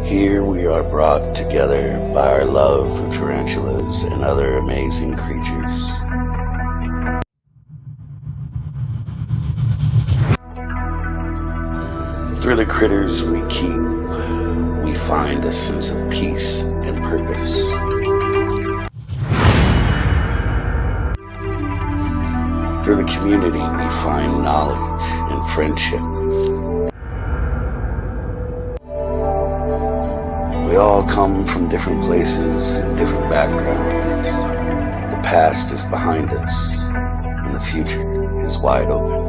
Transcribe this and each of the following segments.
Here we are brought together by our love of tarantulas and other amazing creatures. Through the critters we keep, we find a sense of peace and purpose. Through the community we find knowledge and friendship. We all come from different places and different backgrounds. The past is behind us, and the future is wide open.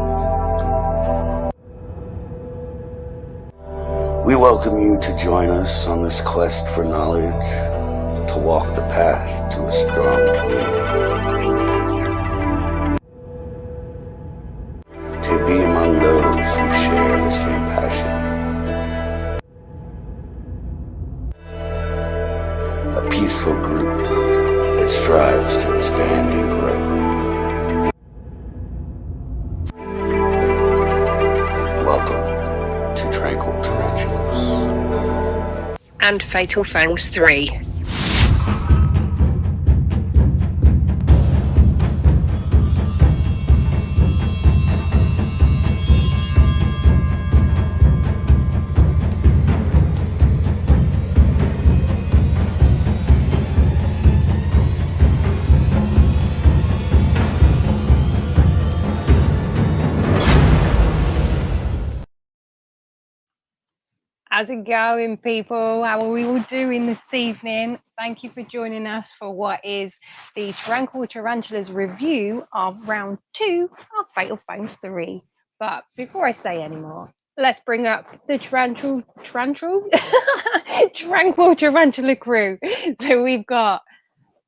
We welcome you to join us on this quest for knowledge, to walk the path to a strong community. To be among those who share the same passion. A peaceful group that strives to expand and grow. Welcome to Tranquil Tarantulas. And Fatal Fangs 3. How's it going, people? How are we all doing this evening? Thank you for joining us for what is the Tranquil Tarantulas review of round 2 of Fatal Fangs 3. But before I say any more, let's bring up the Tranquil Tarantula crew. So we've got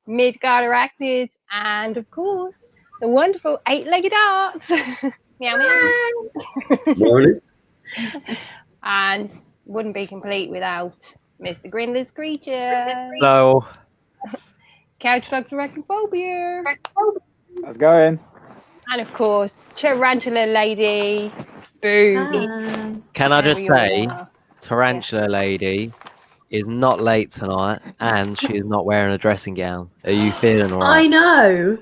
Midgard Arachnids and, of course, the wonderful 8-legged Art. Meow meow. Morning. And wouldn't be complete without Mr. Grindler's creature. Hello. Couch Doctor Arachnophobia. How's it going? And of course, Tarantula Lady. Boo. Can I just say, are. Tarantula Lady is not late tonight and she's not wearing a dressing gown. Are you feeling all right? I know.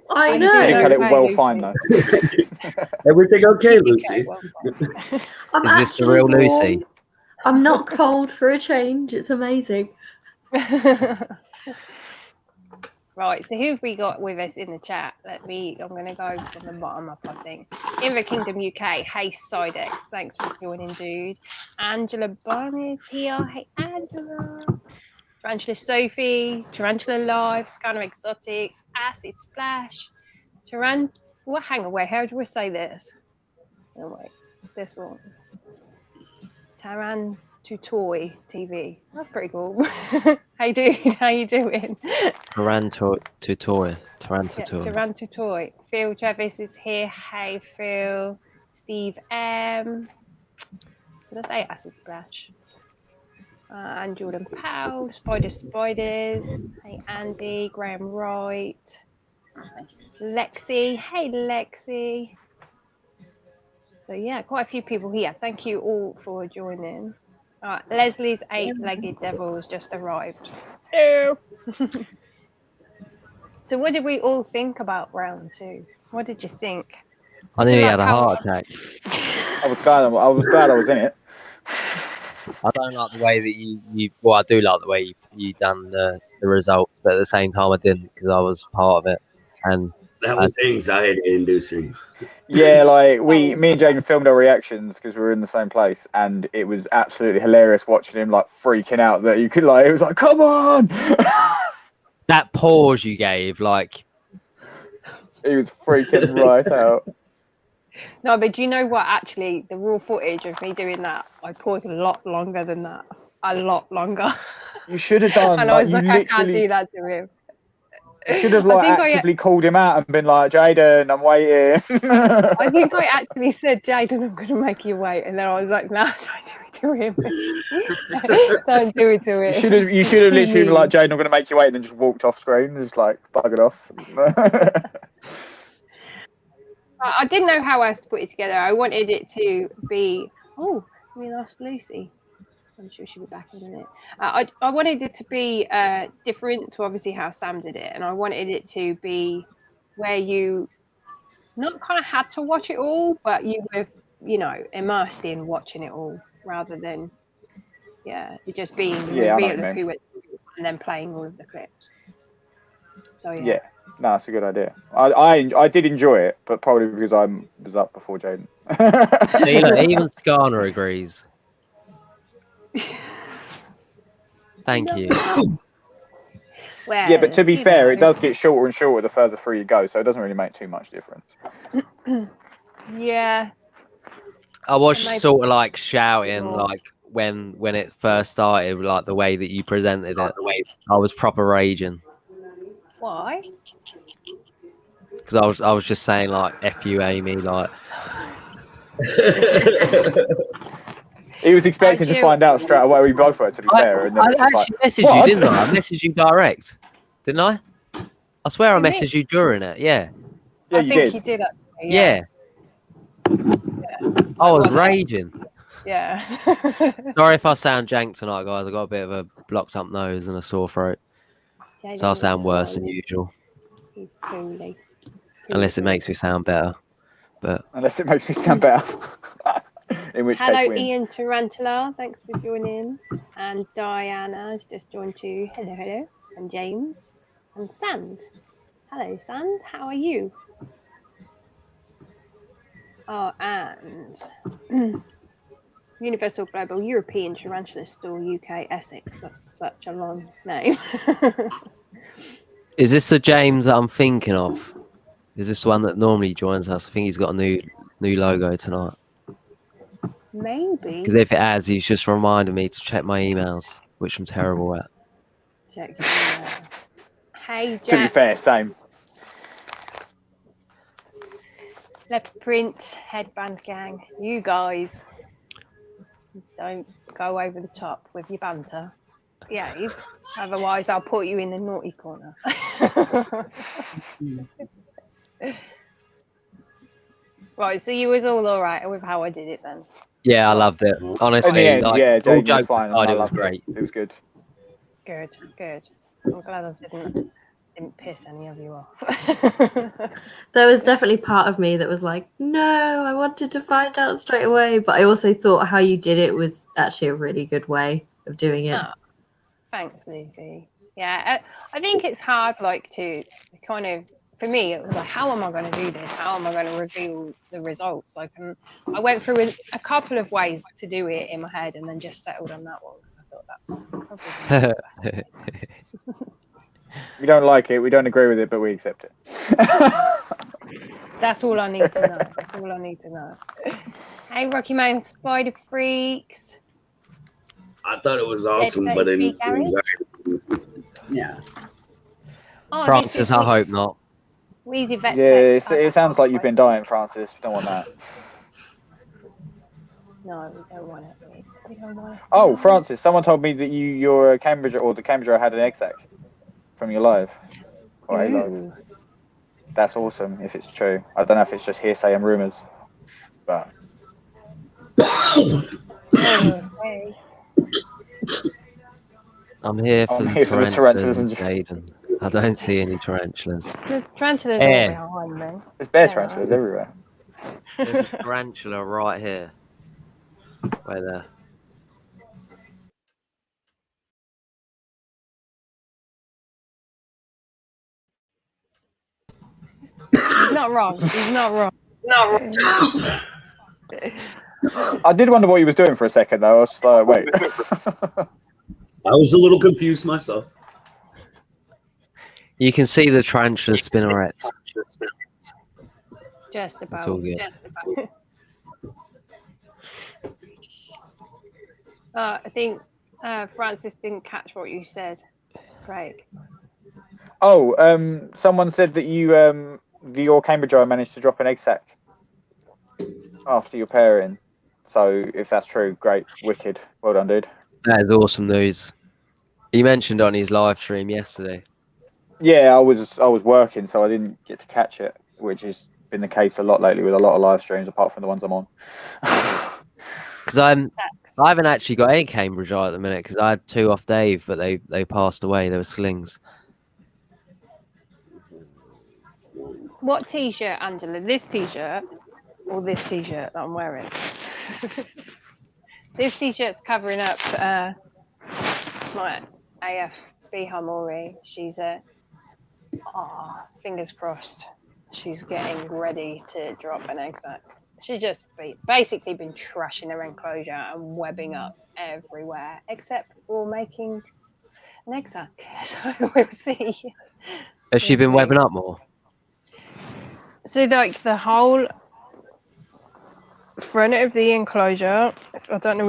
I know. I think I did well Lucy. fine though. Everything okay, Lucy? I'm Is this the real actually Lucy? warm. I'm not cold for a change. It's amazing. Right, so who have we got with us in the chat? I'm going to go from the bottom up, I think. Invert Kingdom UK, hey Sodic, thanks for joining, dude. Angela Barnett's here, hey Angela. Tarantula Sophie, Tarantula Live, Scanner Exotics, Acid Splash, hang on, wait, how do we say this? Oh wait, this one. Tarantutoy TV. That's pretty cool. Hey dude, how you doing? Tarantutoy. Tarantutoy. Phil Travis is here. Hey Phil. Steve M. Did I say Acid Splash? And Jordan Powell, Spiders. Hey Andy, Graham Wright, Lexi. Hey Lexi. So yeah, quite a few people here. Thank you all for joining. All right, Leslie's 8-legged devils just arrived. Ew. So what did we all think about round 2? What did you think? I nearly had a heart attack. I was glad I was in it. I don't like the way that you well, I do like the way you done the results, but at the same time I didn't because I was part of it. And That was anxiety inducing. Yeah, like me and Jaden filmed our reactions because we were in the same place, and it was absolutely hilarious watching him like freaking out that you could like. It was like, come on! that pause you gave, like He was freaking right out. No, but do you know what? Actually, the raw footage of me doing that, I paused a lot longer than that. A lot longer. You should have done. And I was like, I can't do that to him. You should have like actively called him out and been like, Jaden, I'm waiting. I think I actually said, Jaden, I'm going to make you wait. And then I was like, no, don't do it to him. Don't do it to him. You should have literally been like, Jaden, I'm going to make you wait, and then just walked off screen, just like buggered off. I didn't know how else to put it together. I wanted it to be, oh, we lost Lucy. I'm sure she'll be back in a minute. I wanted it to be different to obviously how Sam did it, and I wanted it to be where you not kind of had to watch it all, but you were, immersed in watching it all rather than, it just being the reveal of who went through and then playing all of the clips. So yeah, no, that's a good idea. I did enjoy it, but probably because I was up before Jaden. Even Skarner agrees. Thank you. Well, Yeah, but to be fair, it does get shorter and shorter the further through you go, so it doesn't really make too much difference. Yeah. I was sort of like shouting, like when it first started, like the way that you presented it. I was proper raging. Why? Because I was just saying like "F you, Amy," like. He was expecting to find out straight away. We both were, to be fair. And then I actually messaged you, didn't I? I messaged you direct, didn't I? I swear I messaged you during it. Yeah. Yeah, I think you did. Yeah. I was raging. Yeah. Sorry if I sound jank tonight, guys. I got a bit of a blocked up nose and a sore throat, so I'll sound worse than usual. He's poorly. Unless it makes me sound better. But unless it makes me sound better. In which hello, case, Ian Tarantula. Thanks for joining. And Diana has just joined too. Hello. And James. And Sand. Hello, Sand. How are you? Oh, and Universal Global European Tarantula Store UK Essex. That's such a long name. is this the James that I'm thinking of? Is this the one that normally joins us? I think he's got a new logo tonight. Maybe. Because if it has, he's just reminded me to check my emails, which I'm terrible at. Check your email. Hey, Jack. To be fair, same. Leopard Print, Headband Gang. You guys don't go over the top with your banter. Yeah, otherwise I'll put you in the naughty corner. Right, so you was all right with how I did it then? Yeah, I loved it. Honestly, end, like, yeah, all Jake was jokes fine. aside, it was great. It was good. Good. I'm glad I didn't piss any of you off. There was definitely part of me that was like, no, I wanted to find out straight away. But I also thought how you did it was actually a really good way of doing it. Oh, thanks, Lucy. Yeah, I think it's hard, like, to kind of, for me, it was like, how am I going to do this? How am I going to reveal the results? Like, I went through a couple of ways to do it in my head and then just settled on that one because I thought that's probably the best. We don't like it, we don't agree with it, but we accept it. That's all I need to know. Hey, Rocky Mountain Spider Freaks. I thought it was awesome, but it yeah. Oh, Francis, I hope not. Wheezy Vet Yeah, Text. it sounds like you've been dying, Francis. We don't want that. No, we don't want it. We don't want it. Oh, Francis, someone told me that you're a Cambridge, or the Cambridge had an egg sac from your live. Or a live. That's awesome if it's true. I don't know if it's just hearsay and rumours, but. I'm here for the tarantulas and Jaden. I don't see any tarantulas. There's tarantulas all behind me. There's bear tarantulas everywhere. There's a tarantula right here. Right there. He's not wrong. I did wonder what he was doing for a second, though. I was just like, wait. I was a little confused myself. You can see the tarantula spinnerets. Just about. It's all good. I think Francis didn't catch what you said, Craig. Oh, someone said that your Cambridge eye managed to drop an egg sac after your pairing. So if that's true, great, wicked, well done, dude. That is awesome news. He mentioned on his live stream yesterday. Yeah, I was working, so I didn't get to catch it, which has been the case a lot lately with a lot of live streams, apart from the ones I'm on. Because eggs. I haven't actually got any Cambridge eye at the minute because I had 2 off Dave, but they passed away. They were slings. What t-shirt, Angela? This t-shirt or this t-shirt that I'm wearing? This t-shirt's covering up my AF Bihamori. She's fingers crossed. She's getting ready to drop an egg sac. She's just basically been trashing her enclosure and webbing up everywhere, except for making an egg sac. So we'll see. Has she been webbing up more? So like the whole front of the enclosure, I don't know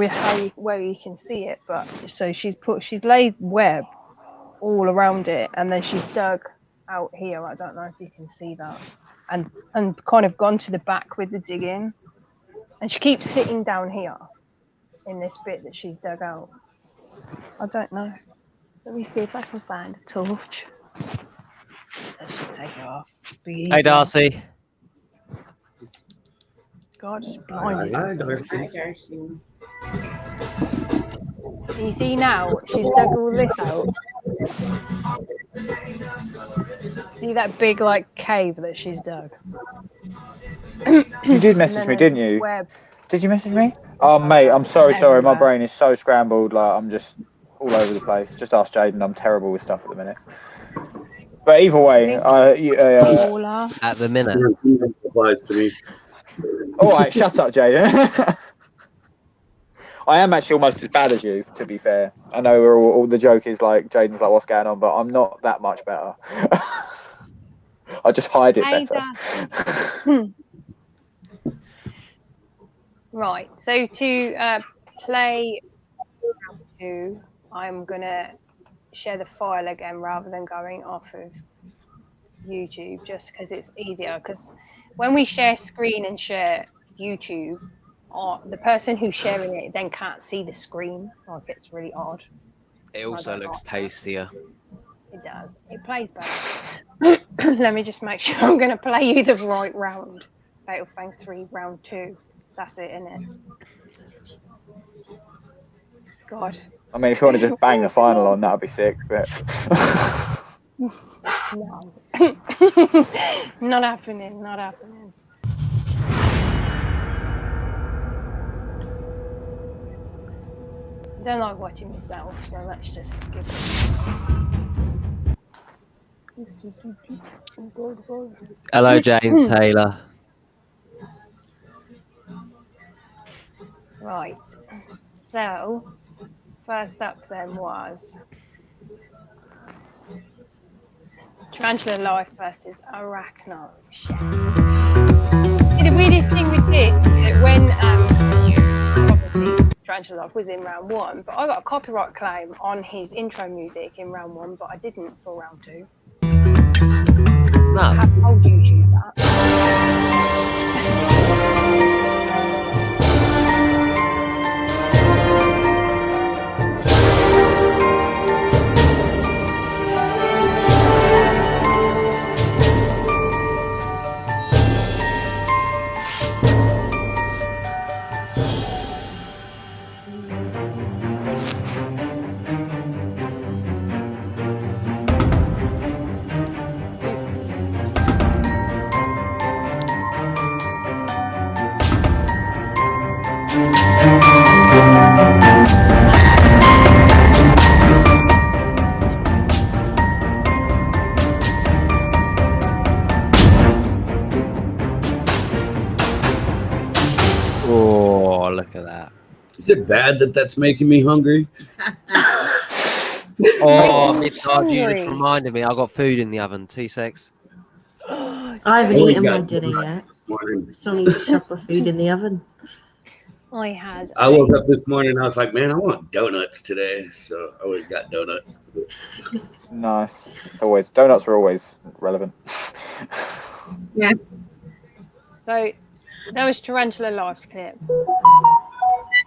where you can see it, but so she's laid web all around it, and then she's dug out here. I don't know if you can see that, and kind of gone to the back with the digging, and she keeps sitting down here in this bit that she's dug out. I don't know. Let me see if I can find a torch. Let's just take it off. Hey, Darcy. God, it's blinded. Hi, Darcy. Hi, Darcy. Can you see now? She's dug all this out. See that big like cave that she's dug? You did message me, didn't you? Web. Did you message me? Oh, mate, I'm sorry. My Everywhere. brain is so scrambled. Like, I'm just all over the place. Just ask Jaden. I'm terrible with stuff at the minute. But either way, At the minute. Applies to me. all right, shut up, Jaden. I am actually almost as bad as you, to be fair. I know we're all the joke is like Jaden's like, what's going on, but I'm not that much better. I just hide it better. Right, so to play round 2, I'm gonna share the file again rather than going off of YouTube, just because it's easier. Because when we share screen and share YouTube, the person who's sharing it then can't see the screen. Like, it's really odd. It also looks tastier. It does. It plays better. Let me just make sure I'm going to play you the right round. Fatal Fangs 3, round 2. That's it, isn't it? God. I mean, if you want to just bang the final on, that would be sick. But No. Not happening. Not happening. I don't like watching myself, so let's just skip it. Hello, James Taylor. Right. So, first up then was Tarantula Life versus Arachno. See, the weirdest thing with this is that when obviously Tarantula Life was in round 1, but I got a copyright claim on his intro music in round 1, but I didn't for round 2. I have told YouTube that. Oh, look at that. Is it bad that that's making me hungry? Oh, Midgard, you just reminded me. I got food in the oven. 2 secs. I haven't Oh, we eaten my got dinner yet. this morning. Still need to shove my food in the oven. I woke up this morning and I was like, man, I want donuts today. So I went and got donuts. nice. It's donuts are always relevant. Yeah. So that was Tarantula Life's clip.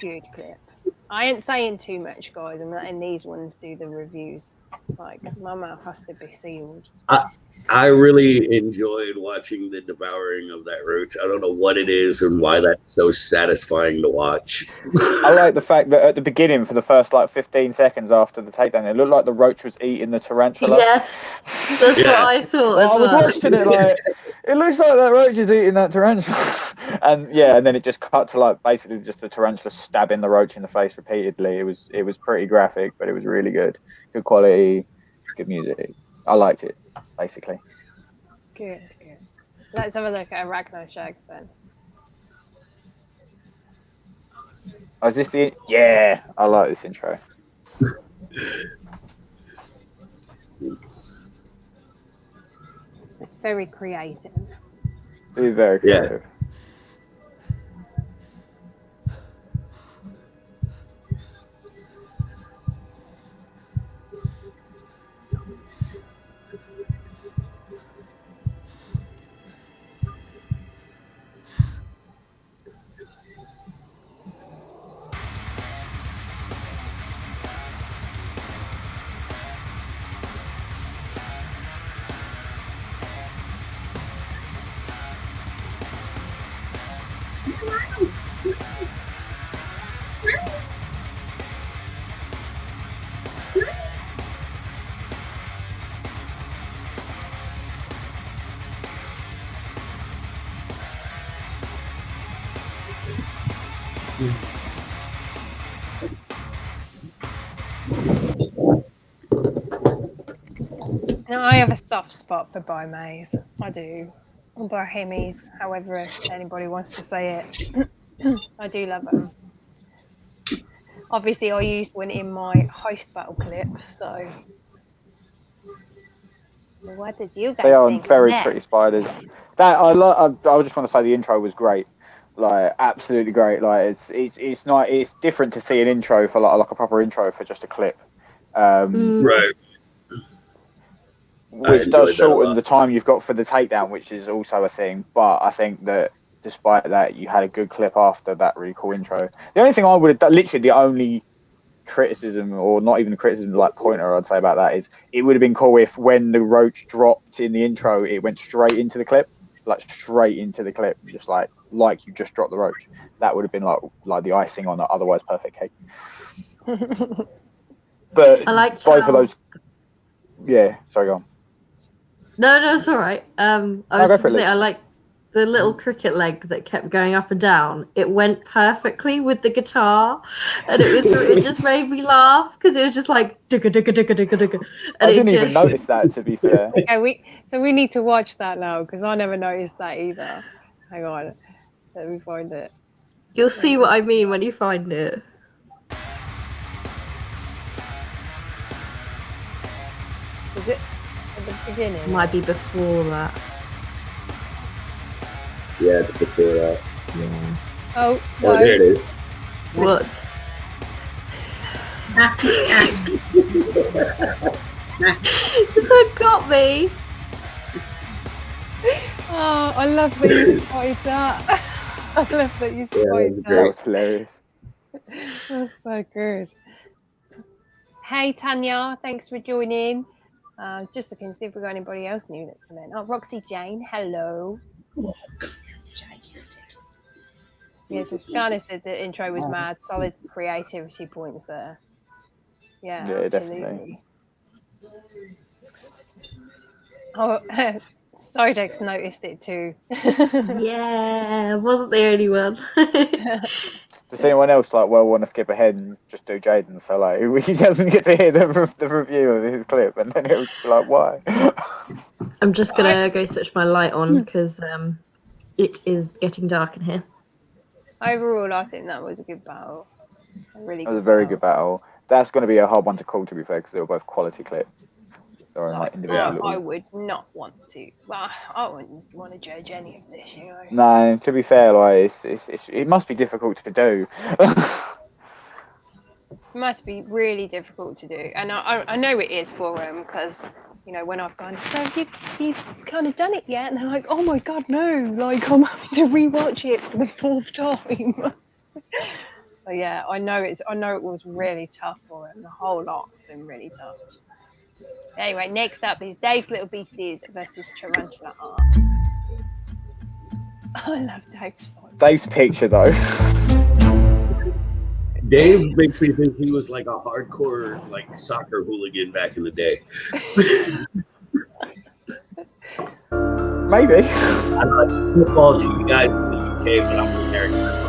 Good clip. I ain't saying too much, guys. I'm letting these ones do the reviews. Like, my mouth has to be sealed. I really enjoyed watching the devouring of that roach. I don't know what it is and why that's so satisfying to watch. I like the fact that at the beginning, for the first like 15 seconds after the takedown, it looked like the roach was eating the tarantula. Yes, that's what I thought. Well, I was as well. watching it like, it looks like that roach is eating that tarantula. And yeah, and then it just cut to like basically just the tarantula stabbing the roach in the face repeatedly. It was pretty graphic, but it was really good. Good quality, good music. I liked it, basically. Good. Let's have a look at Arachno Shags then. Oh, is this the... Yeah, I like this intro. It's very creative. It is very creative. Now, I have a soft spot for Bomays. I do. Or Bohemies, however anybody wants to say it. I do love them. Obviously, I used one in my host battle clip, so... What did you guys They are think very of that? pretty spiders. That I just want to say the intro was great, like absolutely great. Like it's not, it's different to see an intro for like a proper intro for just a clip, Right. which does shorten the time you've got for the takedown, which is also a thing. But I think that despite that, you had a good clip after that really cool intro. The only thing I would have done, literally the only criticism, or not even a criticism, like pointer I'd say about that, is it would have been cool if when the roach dropped in the intro, it went straight into the clip, just like you just dropped the roach. That would have been like the icing on an otherwise perfect cake. But I like both of those. Yeah, sorry, go on. No, it's all right. I was just gonna say I like the little cricket leg that kept going up and down. It went perfectly with the guitar, and it just made me laugh because it was just like digga digga digga digga digga. I didn't even notice that, to be fair. Okay, we need to watch that now because I never noticed that either. Hang on, let me find it. You'll see what I mean when you find it. Is it at the beginning? It might be before that. Yeah, before that. Yeah. Oh, no. Oh, there it is. What? That got me. Oh, I love that you spotted that. I love that you spotted that. That was hilarious. That's so good. Hey Tanya, thanks for joining. Just looking to see if we've got anybody else new that's come in. Oh, Roxy Jane, hello. Yeah, so Scarlett said the intro was mad. Solid creativity points there. Yeah, absolutely. Definitely. Oh, Sodic's noticed it too. Yeah, wasn't the only one. Does anyone else want to skip ahead and just do Jaden? So he doesn't get to hear the review of his clip, and then it was like, why? I'm just gonna go switch my light on because it is getting dark in here. Overall, I think that was a good battle. That was a very good battle. That's going to be a hard one to call, to be fair, because they were both quality clips. I would not want to. Well, I wouldn't want to judge any of this, you know. No, to be fair, it must be difficult to do. It must be really difficult to do, and I know it is for them because when I've gone, so you've kind of done it yet, and they're like, oh my god, no! Like I'm having to rewatch it for the 4th time. So yeah, I know it was really tough for him. The whole lot has been really tough. Anyway, next up is Dave's Little Beasties versus Tarantula Art. I love Dave's fight. Dave's picture though. Dave makes me think he was like a hardcore like soccer hooligan back in the day. Maybe. I like football to you guys in the UK, but I'm from America.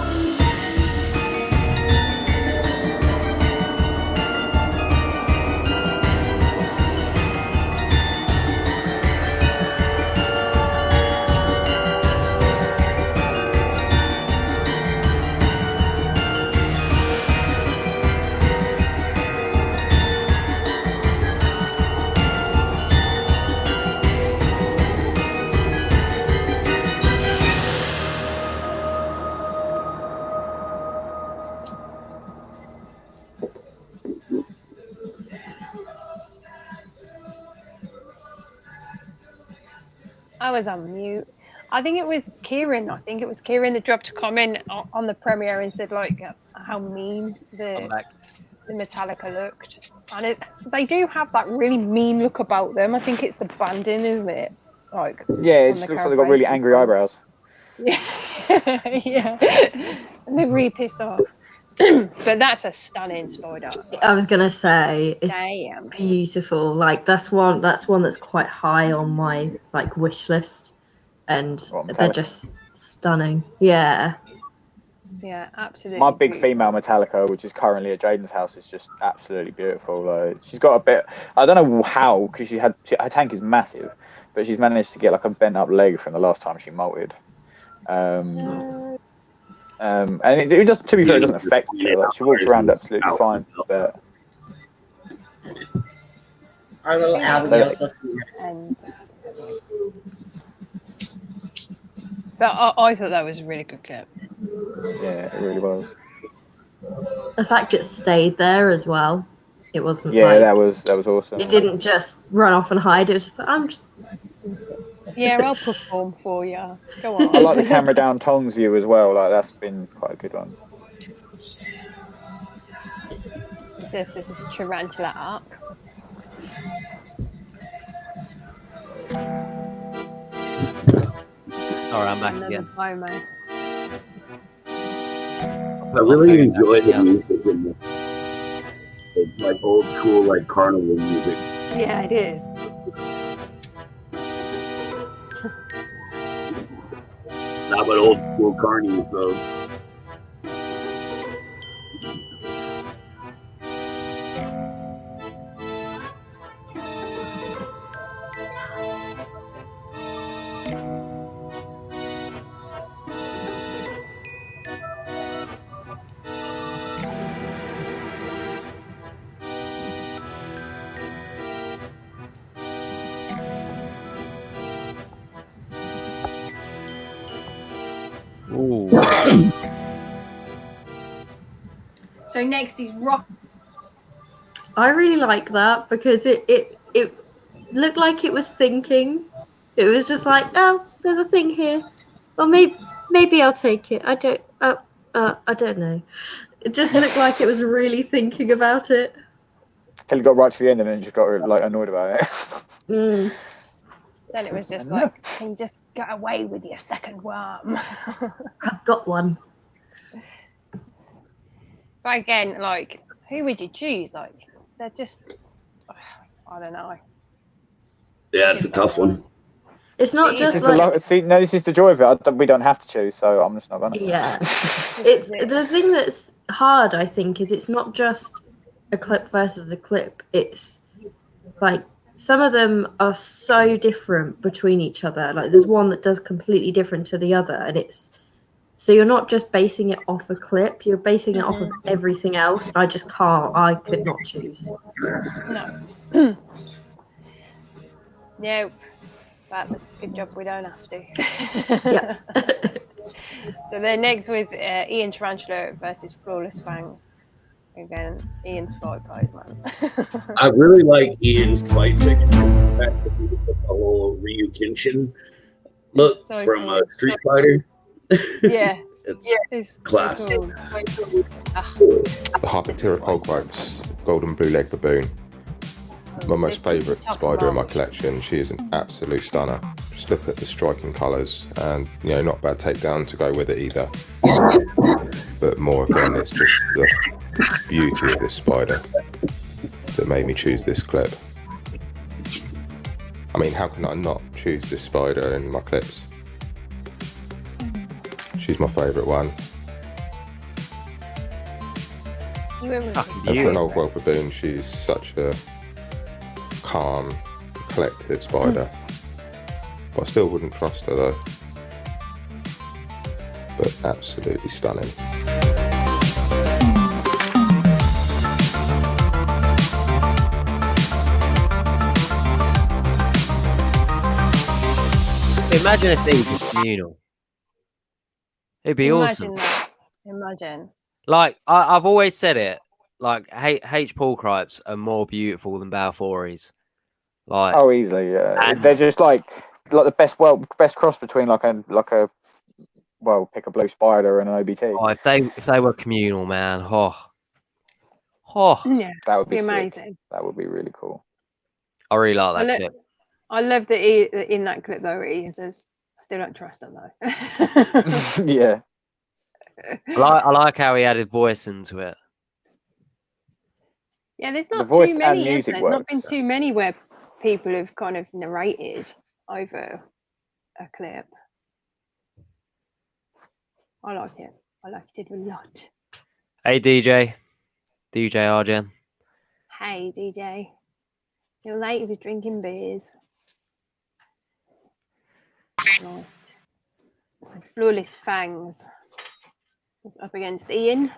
I was on mute. I think it was Kieran. That dropped a comment on the premiere and said like how mean the Metallica looked. And they do have that really mean look about them. I think it's the banding, isn't it? Like yeah, it looks like they've got really angry eyebrows. Yeah, yeah, and they're really pissed off. But that's a stunning spider. I was gonna say it's Damn. beautiful. Like that's one that's quite high on my like wish list, and they're just stunning. Yeah. Yeah, absolutely. My big female Metallica, which is currently at Jaden's house, is just absolutely beautiful. Like she's got a bit. I don't know how because her tank is massive, but she's managed to get like a bent up leg from the last time she molted. And it does. To be fair, it doesn't affect her. Like she walks around absolutely fine. But Our little Abigail's But I thought that was a really good clip. Yeah, it really was. The fact it stayed there as well. It wasn't. Yeah, like, that was awesome. It didn't just run off and hide. It was just like, I'm just. Yeah, I'll perform for you. Go on. I like the camera down Tong's view as well. Like that's been quite a good one. This is Tarantula Arc. Alright, I'm back Another again. promo. I really enjoy the music in the it's like old school like carnival music. Yeah, it is. Not but old school carny, so Ooh. So next is Rock. I really like that because it looked like it was thinking. It was just like, oh, there's a thing here. Well, maybe I'll take it. I don't know. It just looked like it was really thinking about it. Kelly got right to the end and then just got like annoyed about it. Mm. Then it was just like, can you just get away with your second worm? I've got one. But again, like, who would you choose? Like, they're just, I don't know. yeah, it's a tough one. It's not It just is. like See, no, this is the joy of it. We don't have to choose, so I'm just not gonna. yeah. It's the thing that's hard. I think is it's not just a clip versus a clip. It's like some of them are so different between each other. Like there's one that does completely different to the other, and it's so you're not just basing it off a clip. You're basing it off of everything else. I just can't. I could not choose. No. Nope. But that's a good job we don't have to. Yeah. So then next was Ian Tarantula versus Flawless Fangs. Again, Ian's fight pose, man. I really like Ian's fight picture. The fact that he did the whole Ryu Kenshin look So from cool. Street Fighter. Yeah, It's classic. Cool. The Harpentera Polgripes, golden blue leg baboon. My most favourite spider in my collection. She is an absolute stunner. Just look at the striking colours, and not bad takedown to go with it either. But more again, it's just the beauty of this spider that made me choose this clip. I mean, how can I not choose this spider in my clips? She's my favourite one. And for an old world baboon, she's such a calm, collected spider. But I still wouldn't trust her though. But absolutely stunning. Imagine if these were communal. It'd be awesome. Imagine. Like I've always said it. Like H Polgripes are more beautiful than Balfouries. Like easily, yeah. They're just like the best cross between like a pick a blue spider and an OBT. Oh, if they were communal, man. Yeah, that would be amazing. Sick. That would be really cool. I really like that clip. I love that in that clip though he says, "I still don't trust her though." Yeah. I like how he added voice into it. Yeah, there's not too many. There's not been too many where people have kind of narrated over a clip. I like it. I liked it a lot. Hey DJ Arjen. Hey DJ. You're late for drinking beers. Right. So Flawless Fangs is up against Ian.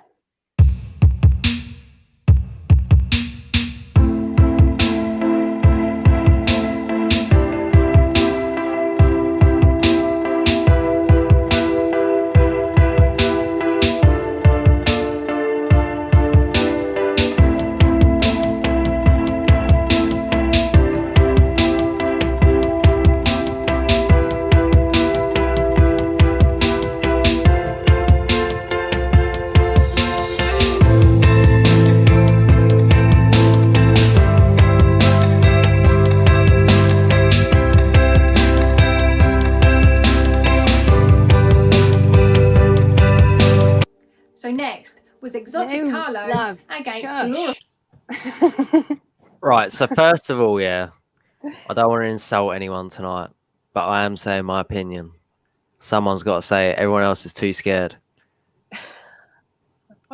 So next was Exotic Carlo against Laura. Right, so first of all, I don't want to insult anyone tonight, but I am saying my opinion. Someone's got to say it. Everyone else is too scared.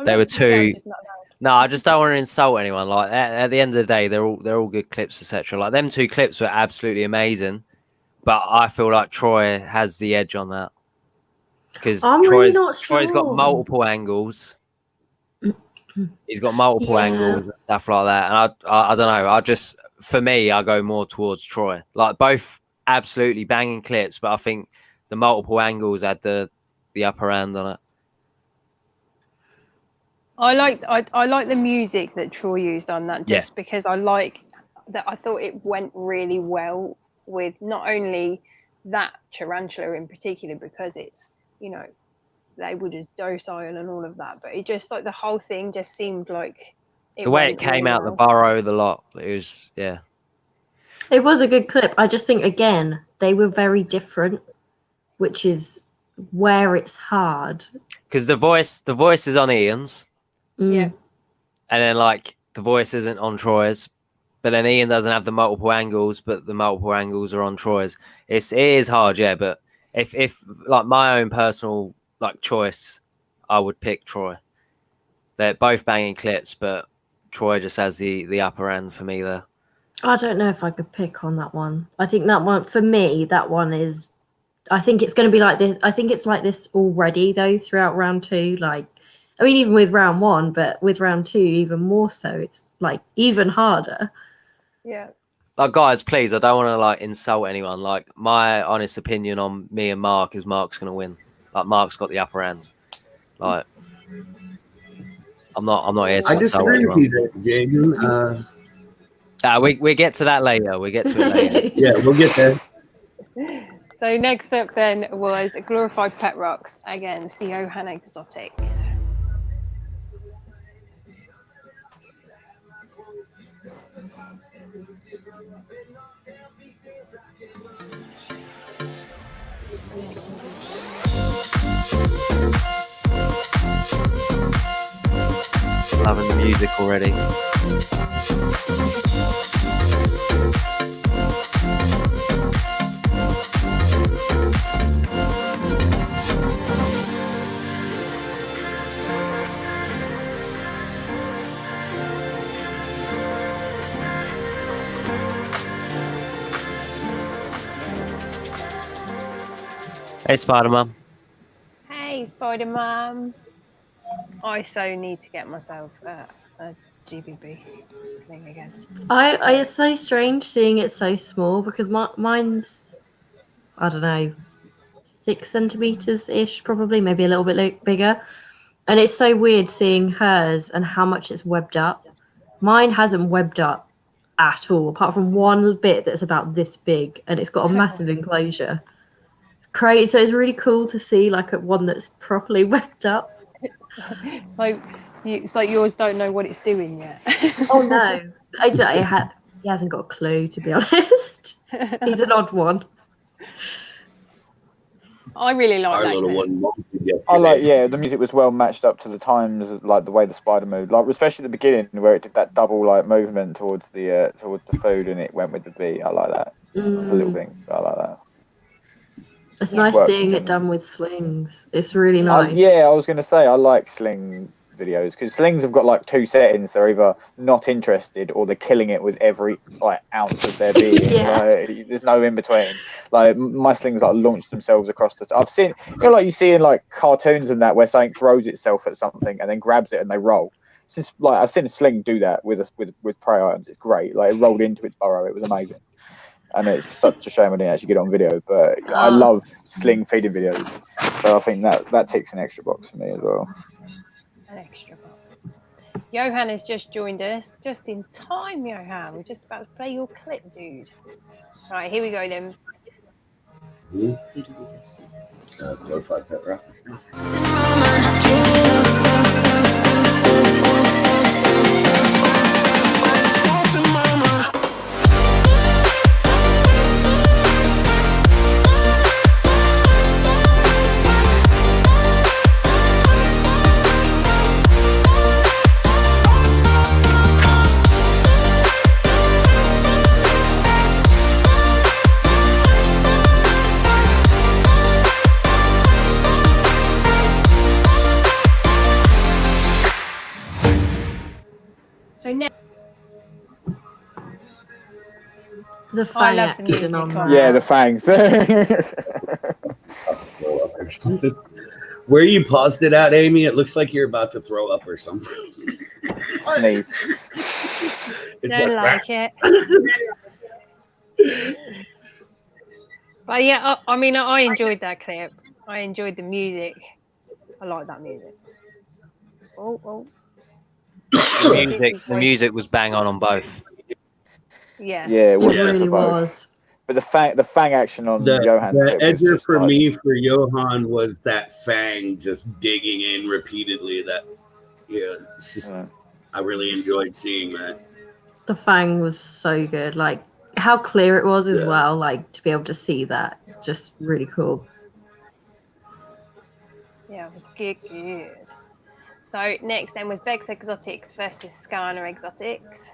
They were too. No, I just don't want to insult anyone. Like at the end of the day, they're all good clips, etc. Like them two clips were absolutely amazing, but I feel like Troy has the edge on that because Troy's got multiple angles. He's got multiple angles and stuff like that, and I don't know. For me, I go more towards Troy. Like both absolutely banging clips, but I think the multiple angles had the upper hand on it. I like the music that Troy used on that because I like that. I thought it went really well with not only that tarantula in particular because it's they were just docile and all of that, but it just like the whole thing just seemed like the way it came out the burrow, the lot. It was It was a good clip. I just think again they were very different, which is where it's hard because the voice is on Ian's. Yeah. And then like the voice isn't on Troy's, but then Ian doesn't have the multiple angles, but the multiple angles are on Troy's. It is hard, but if like my own personal like choice, I would pick Troy. They're both banging clips, but Troy just has the upper end for me there. I don't know if I could pick on that one. I think that one for me, I think it's going to be like this. I think it's like this already though throughout round 2. Like, I mean, even with round 1, but with round 2, even more so. It's like even harder. Yeah. Like, guys, please, I don't want to like insult anyone. Like, my honest opinion on me and Mark is Mark's going to win. Like, Mark's got the upper hand. Like, I'm not here to insult anyone. I disagree with you, Jaden. We get to that later. We get to it later. Yeah, we'll get there. So next up then was Glorified Pet Rocks against the Ohana Exotics. Loving the music already. Hey, Spider-Man. Hey, Spider-Man. I so need to get myself a GBB sling again. It's so strange seeing it so small because mine's, I don't know, 6 centimeters ish, probably, maybe a little bit bigger. And it's so weird seeing hers and how much it's webbed up. Mine hasn't webbed up at all, apart from one bit that's about this big, and it's got a massive enclosure. It's crazy. So it's really cool to see like one that's properly webbed up. It's like yours don't know what it's doing yet. Oh no, he hasn't got a clue, to be honest. He's an odd one. I really like Our that little clip. one molted yesterday. I like, yeah, the music was well matched up to the times, like the way the spider moved, like especially at the beginning where it did that double like movement towards the food and it went with the beat. I like that. It's a little thing. I like that. It's nice seeing it done with slings. It's really nice. I was going to say I like sling videos because slings have got like 2 settings. They're either not interested or they're killing it with every like ounce of their being. Like, there's no in between. Like my slings like launch themselves across the. I've seen, you know, like you see in like cartoons and that where something throws itself at something and then grabs it and they roll. Since like I've seen a sling do that with prey items. It's great. Like it rolled into its burrow. It was amazing. And it's such a shame I didn't actually get on video, but I love sling feeding videos. So I think that ticks an extra box for me as well. An extra box. Johan has just joined us, just in time, Johan. We're just about to play your clip, dude. Right, here we go then. Glorified Pet Rock. So now The fang action on that. Yeah, the fangs. Where you paused it at, Amy, it looks like you're about to throw up or something. Sneeze. Don't like it. But yeah, I mean, I enjoyed that clip. I enjoyed the music. I like that music. Oh. The music was bang on both. Yeah. Yeah, it really was. But the fang action on Johan's the clip was edger just for like, me for Johan was that fang just digging in repeatedly. It's just, I really enjoyed seeing that. The fang was so good. Like how clear it was as well. Like to be able to see that, just really cool. Yeah, good. So next then was Bex Exotics versus Scanner Exotics.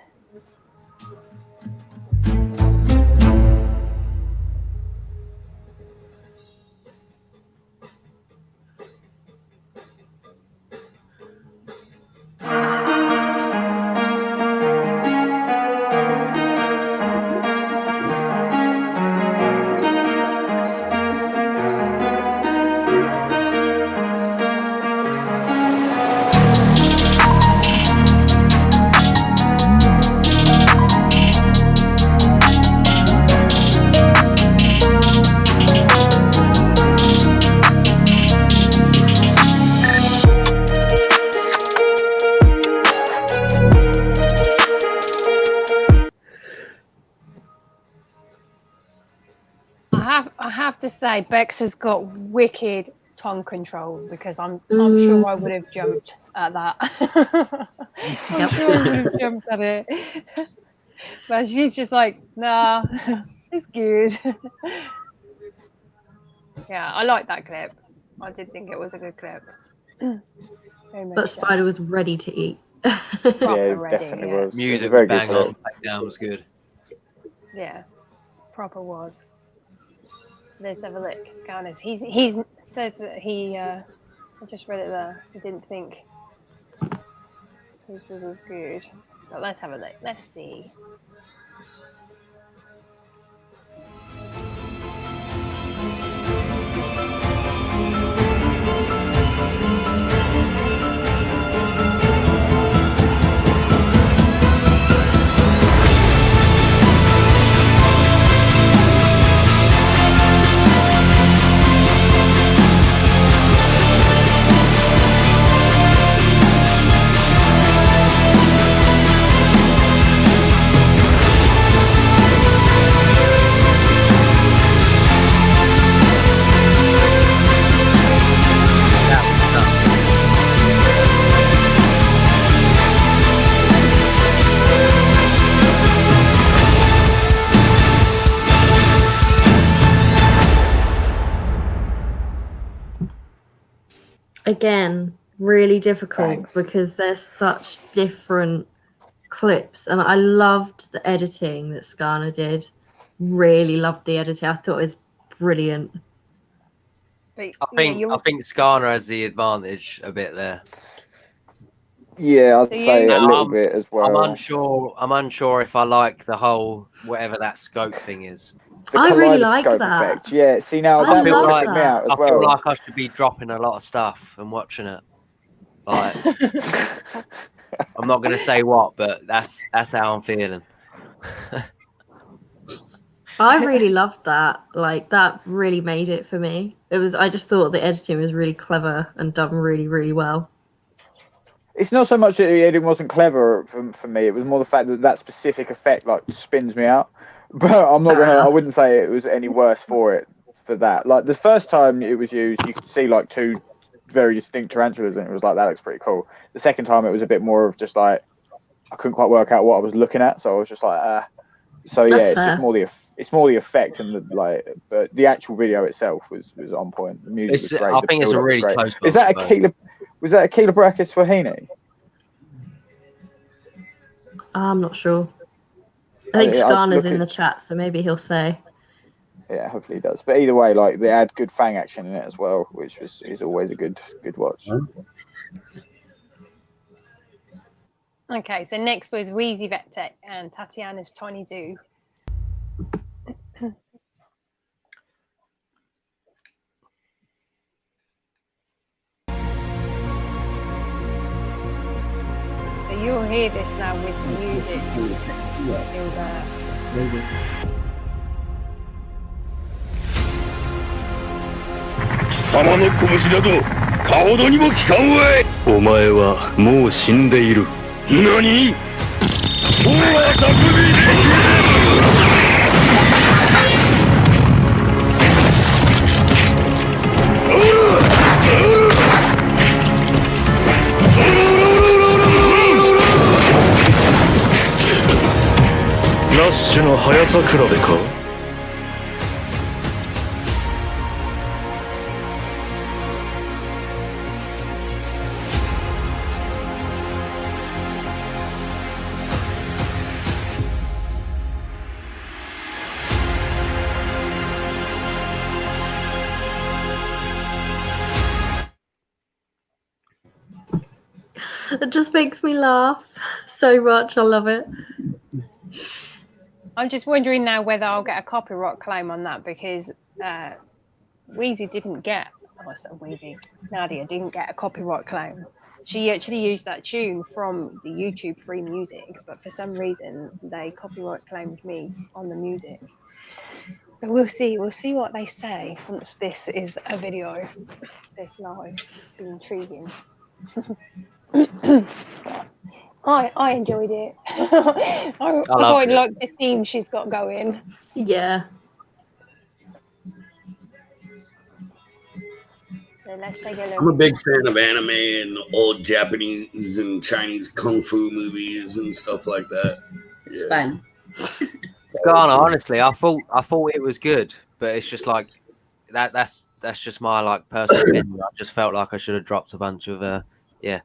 I have to say, Bex has got wicked tongue control because I'm sure I would have jumped at that. I'm sure I would have jumped at it. But she's just like, nah, it's good. Yeah, I like that clip. I did think it was a good clip. But Spider was ready to eat. Yeah, it definitely was. Music very was bang good on. Takedown was good. Yeah, proper was. Let's have a look. Scanners. He's said that he. I just read it there. He didn't think this was as good. But let's have a look. Let's see. Again, really difficult because there's such different clips, and I loved the editing that Skana did. Really loved the editing. I thought it was brilliant. But, I think Skana has the advantage a bit there. Yeah, I'd say a little bit as well. I'm unsure if I like the whole whatever that scope thing is. I really like that. Effect. Yeah, see now I that love freaked me out as I well. feel like I should be dropping a lot of stuff and watching it. Like, I'm not gonna say what, but that's how I'm feeling. I really loved that. Like, that really made it for me. I just thought the editing was really clever and done really, really well. It's not so much that the editing wasn't clever for me. It was more the fact that specific effect like spins me out. But I wouldn't say it was any worse for that. Like the first time it was used, you could see like two very distinct tarantulas, and it was like, that looks pretty cool. The second time it was a bit more of just like, I couldn't quite work out what I was looking at, so I was just like, So yeah, it's just more the effect and but the actual video itself was on point. The music was great. I think it's a really close. Was that a Keeler Brachis Swahini? I'm not sure. I think Skana's in the chat, so maybe he'll say. Yeah, hopefully he does. But either way, like they had good fang action in it as well, which is always a good watch. Okay, so next was Wheezy Vector and Tatiana's Tiny Zoo. So you'll hear this now with the music still there. Maybe. 貴様の拳などかほどにも効かんわい。お前はもう死んでいる。何？そうは匠できラッシュの速さ比べか。It just makes me laugh so much. I love it. I'm just wondering now whether I'll get a copyright claim on that because Wheezy didn't get, Nadia didn't get a copyright claim. She actually used that tune from the YouTube free music, but for some reason they copyright claimed me on the music. But we'll see what they say once this is a video, this live. Be intriguing. I enjoyed it. I quite like the theme she's got going. Yeah. So let's take a look. I'm a big fan of anime and old Japanese and Chinese kung fu movies and stuff like that. It's fun. Skarna, honestly, I thought it was good, but it's just like that's just my like personal opinion. I just felt like I should have dropped a bunch of yeah.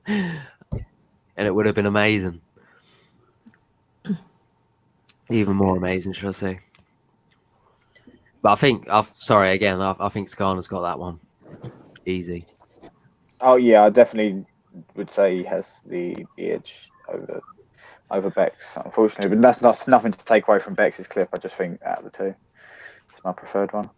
And it would have been amazing. Even more amazing, should I say. But I think I think Skarna's got that one. Easy. Oh yeah, I definitely would say he has the edge over Bex, unfortunately. But that's nothing to take away from Bex's clip. I just think out of the two, it's my preferred one.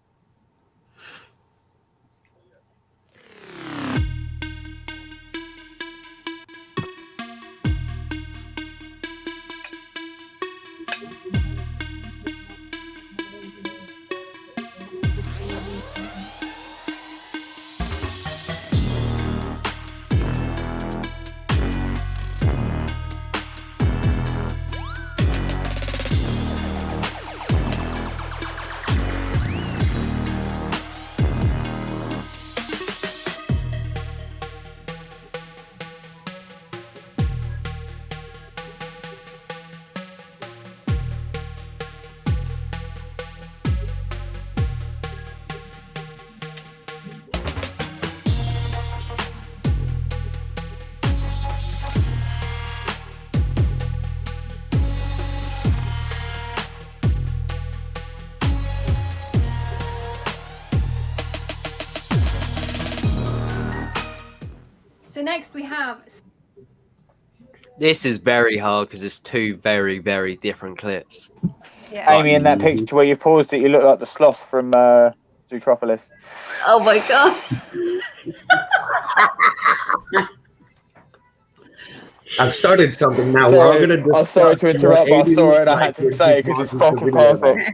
So next we have. This is very hard because it's two very, very different clips. Yeah. Amy, in that picture where you paused it, you look like the sloth from Zootropolis. Oh my god. I've started something now. Sorry, We're all gonna I'm sorry to interrupt, but I saw it and I had to say it because it's fucking perfect.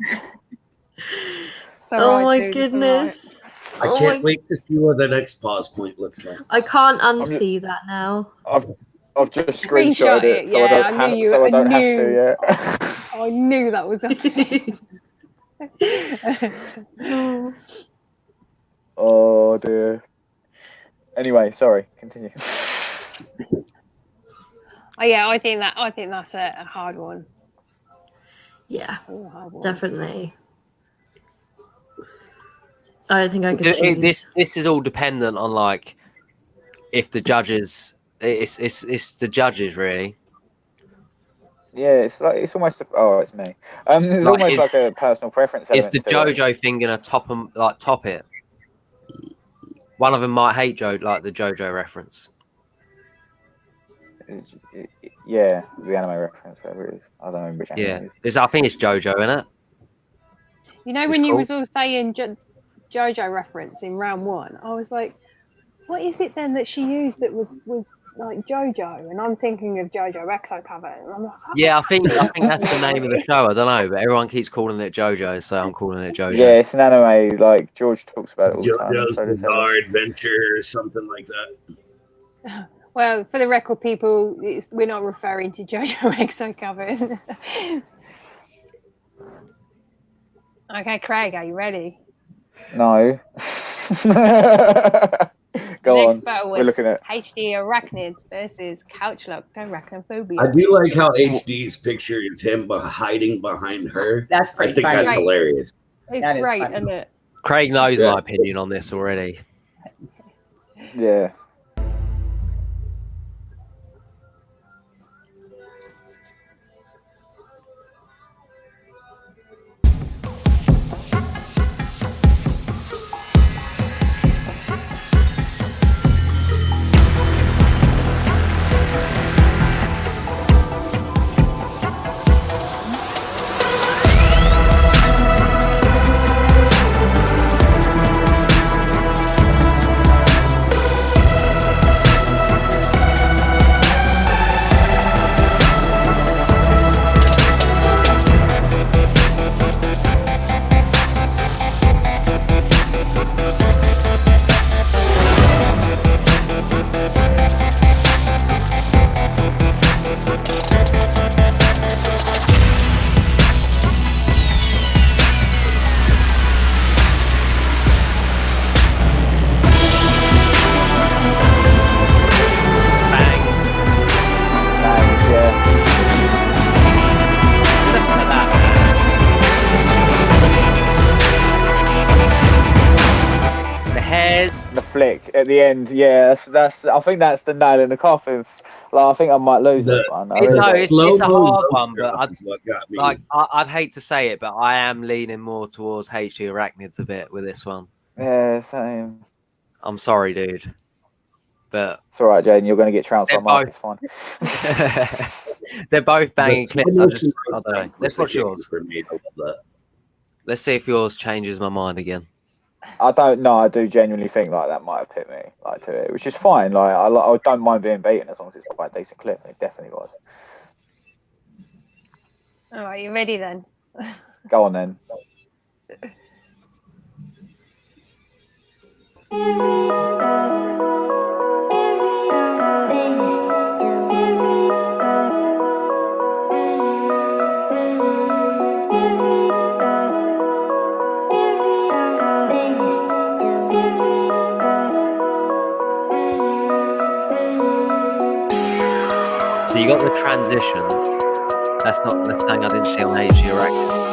Oh my goodness. I can't wait to see what the next pause point looks like. I can't unsee that now. I've just screenshotted it, so I don't have to. Yeah. I knew that was happening. Oh dear. Anyway, sorry. Continue. Oh yeah, I think that's a hard one. Yeah, hard one. Definitely. I don't think I could choose. This is all dependent on like if the judges. It's the judges really. Yeah, it's almost. It's me. It's Like, almost like a personal preference. Is the JoJo thing gonna top it? One of them might hate the JoJo reference. Yeah, the anime reference, whatever it is. I don't know which anime it is. I think it's JoJo, innit? You know, when you was all saying JoJo reference in round one, I was like, what is it then that she used that was like JoJo? And I'm thinking of JoJo Exo cover. And I'm like, I think that's the name of the show. I don't know, but everyone keeps calling it JoJo, so I'm calling it JoJo. Yeah, it's an anime. Like George talks about it all the time. JoJo's Bizarre Adventure or something like that. Well, for the record, people, we're not referring to JoJo Exo cover. Okay, Craig, are you ready? No. Go Next on. battle We're looking at HD Arachnids versus Couch-Locked Arachnophobia. I do like how HD's picture is him hiding behind her. That's pretty I think funny. that's hilarious. It's That is great, funny. isn't it? Craig knows my opinion on this already. Yeah. the flick at the end. Yeah, that's. I think that's the nail in the coffin. Like, I think I might lose this one. It's a hard one, but I'd I'd hate to say it, but I am leaning more towards HD Arachnids a bit with this one. Yeah, same. I'm sorry, dude, but it's all right, Jaden. You're going to get trounced by Mark. It's fine. They're both banging clips. I don't know. Let's watch yours. Let's see if yours changes my mind again. I don't know. I do genuinely think like that might have put me like to it, which is fine. Like I don't mind being beaten as long as it's quite a decent clip. And it definitely was. All right, you ready then? Go on then. So you got the transitions. That's something I didn't see on HD Arachnids.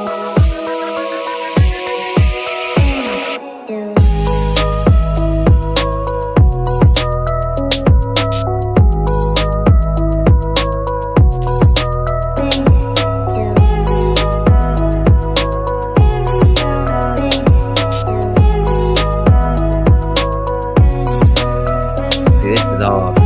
See, this is hard.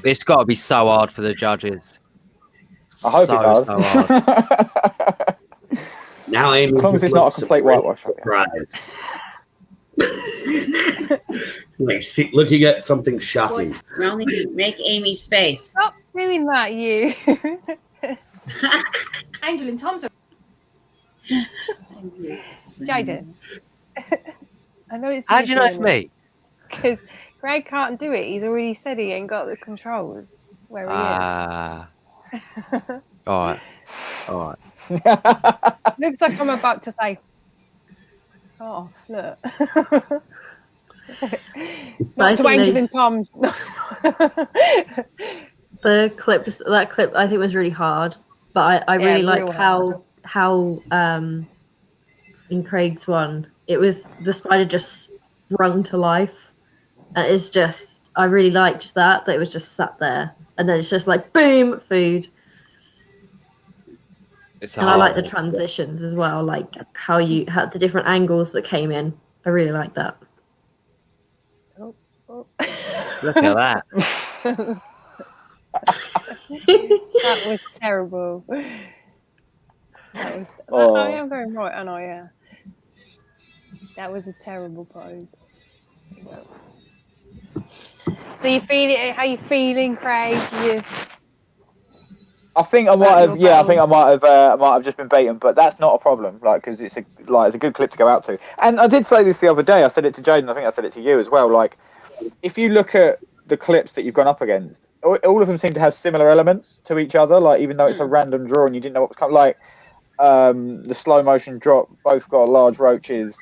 It's got to be so hard for the judges. I hope it does. So hard. Now, Amy, as long as it's not a complete whitewash. Surprise. Like, see, looking at something shocking. Roundly, make Amy's face. Stop doing that, you. Angel and Tom's. Jaden. I know it's. How do you know it's me? Because Greg can't do it. He's already said he ain't got the controls where he is. All right. Looks like I'm about to say, oh, look. Not to Angel and Tom's. That clip I think was really hard, but I really like how in Craig's one it was the spider just sprung to life. And it's just, I really liked that it was just sat there, and then it's just like boom, food. And I like the transitions as well, like how you had the different angles that came in. I really like that. Look at that. That was terrible. I am going right, aren't I? Yeah. That was a terrible pose. So you feel it? How you feeling, Craig? I think I might have. Yeah, I think I might have just been beaten, but that's not a problem. Like, because it's a good clip to go out to. And I did say this the other day. I said it to Jaden. I think I said it to you as well. Like, if you look at the clips that you've gone up against, all of them seem to have similar elements to each other. Like, even though it's a random draw and you didn't know what was coming. Like, the slow motion drop, both got large roaches.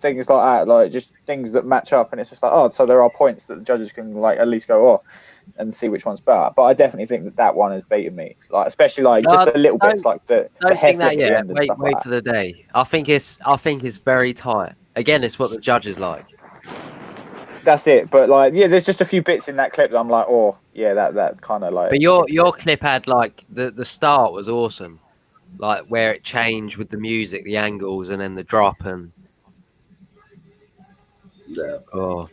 Things like that, like just things that match up, and it's just like, oh, so there are points that the judges can like at least go and see which one's better. But I definitely think that one has beaten me, like especially like just the little bits, like the think that yet. Wait for the day. I think it's very tight. Again, it's what the judges like. That's it. But like, yeah, there's just a few bits in that clip that I'm like, oh, yeah, that kind of like. But your clip had like the start was awesome, like where it changed with the music, the angles, and then the drop and. Yeah. Oh,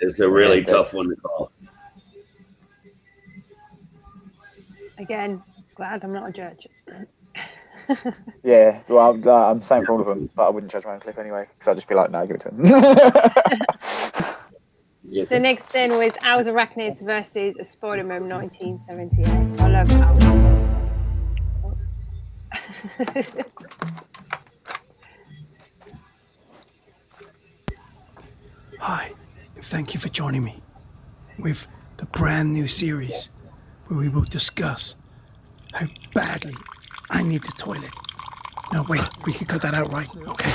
it's a really tough one to call. Again, glad I'm not a judge. Yeah, well, I'm saying for all of them, but I wouldn't judge my own clip anyway, because I'd just be like, no, give it to him. Yes. So next then was Owl's Arachnids versus a Spider-Man 1978. I love Owl. Hi, and thank you for joining me with the brand new series where we will discuss how badly I need the toilet. No, wait, we can cut that out, right? Okay.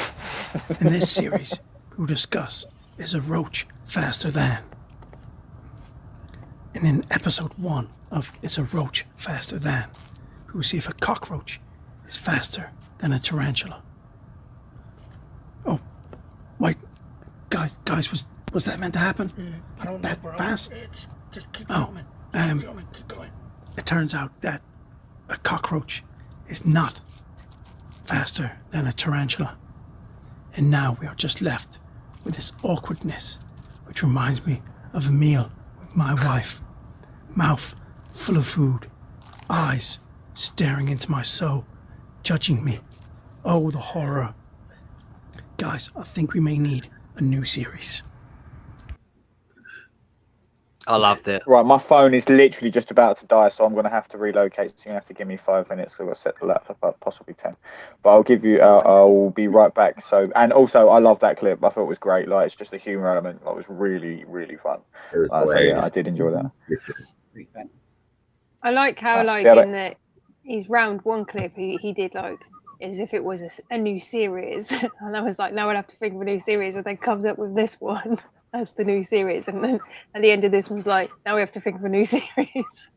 In this series, we will discuss is a roach faster than? And in episode 1 of Is a Roach Faster Than, we will see if a cockroach is faster than a tarantula. Oh, wait, guys, was that meant to happen? Not that fast? Just keep Oh, going. it turns out that a cockroach is not faster than a tarantula. And now we are just left with this awkwardness, which reminds me of a meal with my wife. Mouth full of food, eyes staring into my soul, judging me. Oh, the horror. Guys, I think we may need a new series. I loved it. Right, my phone is literally just about to die, so I'm going to have to relocate. So you're going to have to give me 5 minutes because I've got to set the laptop up, possibly 10. But I'll give you. I'll be right back. So, and also, I love that clip. I thought it was great. Like, it's just the humor element. That was really, really fun. So yeah, I did enjoy that. I like how, like, yeah, in the his round 1 clip, he did like as if it was a new series, and I was like, now I'll have to think of a new series, and then comes up with this one as the new series, and then at the end of this one's like, now we have to think of a new series.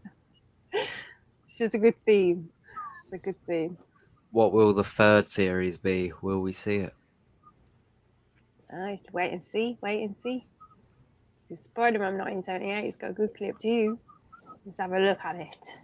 It's just a good theme. It's a good theme. What will the 3rd series be? Will we see it? Wait and see. Because Spider-Man 1978 has got a good clip too. Let's have a look at it.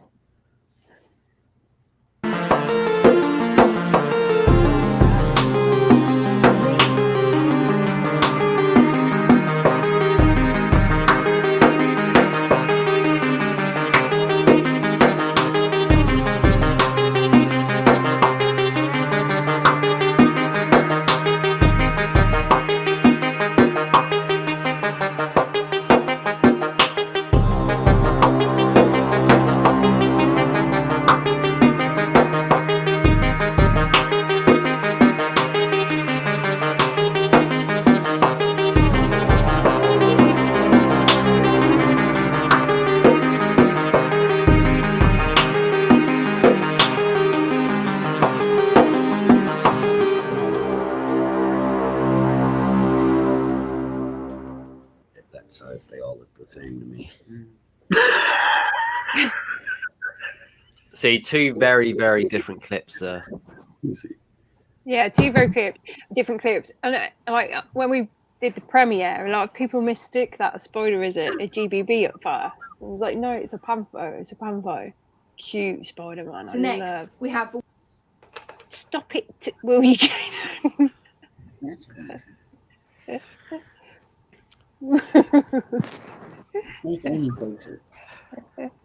Size, they all look the same to me. See, 2 very, very different clips there. Yeah, 2 very different clips. And like when we did the premiere, a lot of people mistook that a spoiler is a GBB at first. I was like, no, it's a Pantho. It's a Pantho. Cute Spider-Man. So next we have. Stop it, will you, Jane? That's good. Make any faces.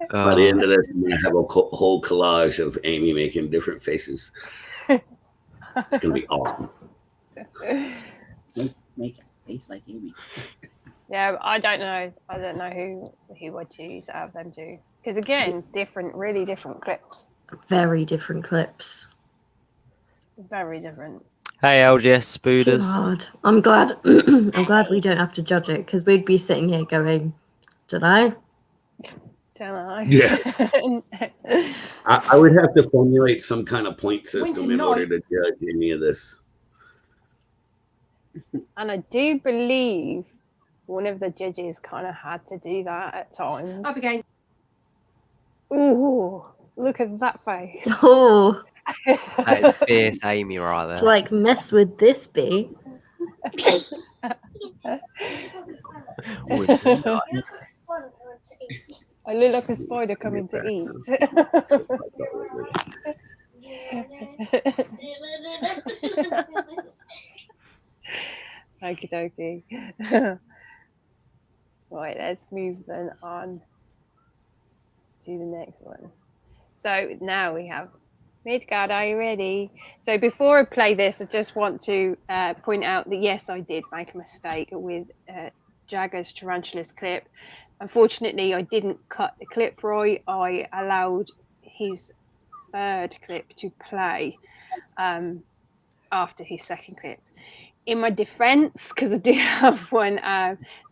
By the end of this, I'm going to have a whole collage of Amy making different faces. It's going to be awesome. Make a face like Amy. Yeah, I don't know who would choose out of them 2. Because again, really different clips. Very different clips. Very different. Hey, LGS Too Spooders. hard. I'm glad. I'm glad we don't have to judge it because we'd be sitting here going, "Don't know." Yeah. I would have to formulate some kind of point system in order to judge any of this. And I do believe one of the judges kind of had to do that at times. Up again. Ooh, look at that face. Oh, That is fierce Amy right there. it's like mess with this bee. With some guns. I look like a spider coming to eat. Okie dokie. Right, let's move then on to the next one. So now we have Midgard, are you ready? So before I play this, I just want to point out that yes, I did make a mistake with Jagger's Tarantulas clip. Unfortunately, I didn't cut the clip right. I allowed his 3rd clip to play after his 2nd clip. In my defense, because I do have one,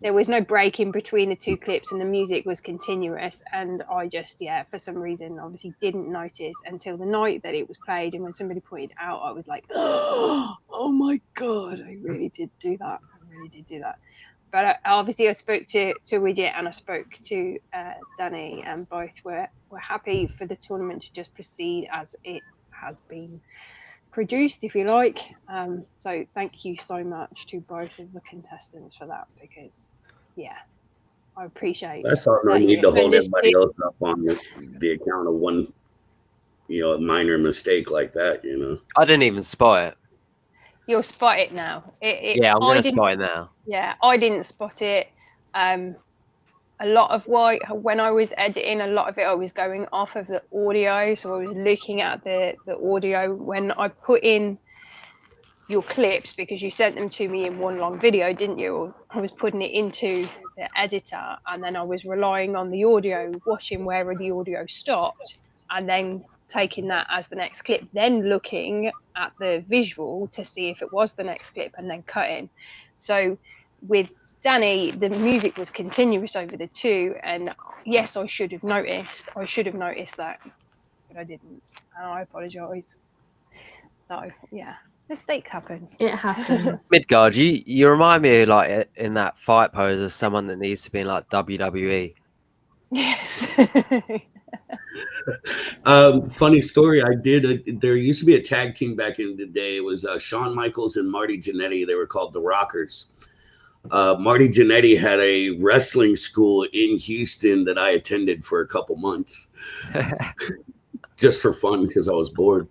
there was no break in between the 2 clips and the music was continuous, and I just, for some reason, obviously didn't notice until the night that it was played, and when somebody pointed out, I was like, oh my god, I really did do that. but obviously I spoke to Widget and I spoke to Danny, and both were happy for the tournament to just proceed as it has been produced, if you like. So thank you so much to both of the contestants for that, because I appreciate That's all. No that need to hold this everybody else up on the account of one, minor mistake like that. I didn't even spot it. You'll spot it now. Yeah, I'm gonna spot it now. Yeah, I didn't spot it. A lot of when I was editing, a lot of it I was going off of the audio, so I was looking at the audio when I put in your clips, because you sent them to me in one long video, didn't you? I was putting it into the editor, and then I was relying on the audio, watching where the audio stopped, and then taking that as the next clip, then looking at the visual to see if it was the next clip, and then cutting. So with Danny, the music was continuous over the two, and yes, I should have noticed that, but I didn't, and I apologise. So mistakes happen. It happens. Midgard, you remind me like in that fight pose as someone that needs to be in like WWE. Yes. Funny story. There used to be a tag team back in the day. It was Shawn Michaels and Marty Jannetty. They were called the Rockers. Marty Jannetty had a wrestling school in Houston that I attended for a couple months, just for fun because I was bored.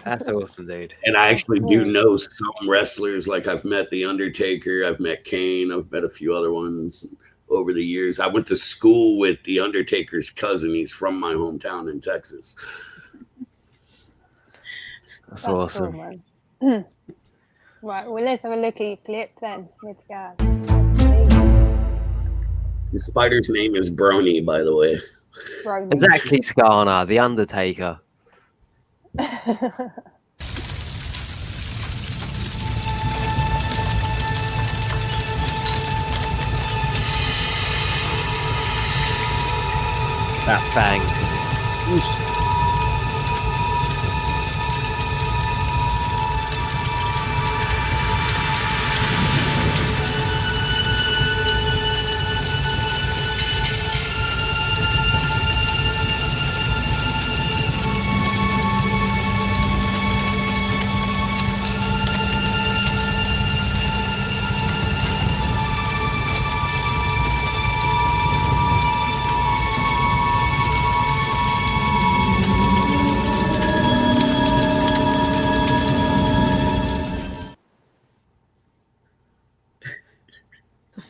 That's awesome, dude. And I actually do know some wrestlers. Like I've met The Undertaker, I've met Kane, I've met a few other ones over the years. I went to school with The Undertaker's cousin. He's from my hometown in Texas. That's awesome. Cool, right, well, let's have a look at your clip then, Midgard. The spider's name is Brony, by the way. Brony. Exactly, Skarna, The Undertaker. That bang.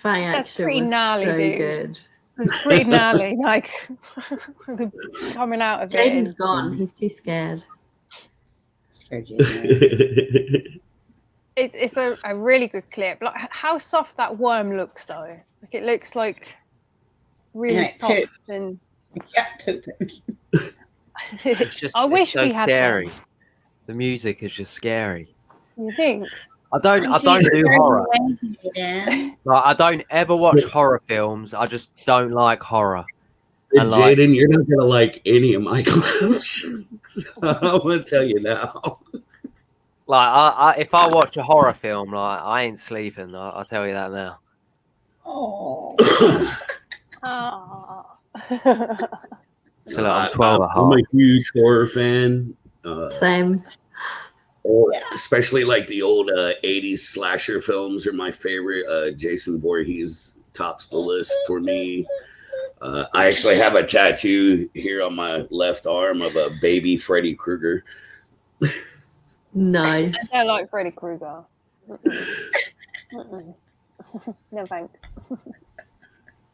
That's pretty gnarly, so dude. good. It's pretty gnarly, like coming out of Jaden's it. gone. He's too scared. Scared Jaden. It's a really good clip. Like how soft that worm looks, though. Like it looks like really soft and. It's just, I wish so we had scary. one. The music is just scary. You think? I don't do horror. Like, I don't ever watch horror films. I just don't like horror. And Jaden, you're not gonna like any of my clips. I'm gonna tell you now. Like, if I watch a horror film, like I ain't sleeping. I'll tell you that now. Oh. So like, I'm 12 at I'm heart. a huge horror fan. Same. Especially like the old 80s slasher films are my favorite. Jason Voorhees tops the list for me. I actually have a tattoo here on my left arm of a baby Freddy Krueger. Nice. I don't like Freddy Krueger. No thanks.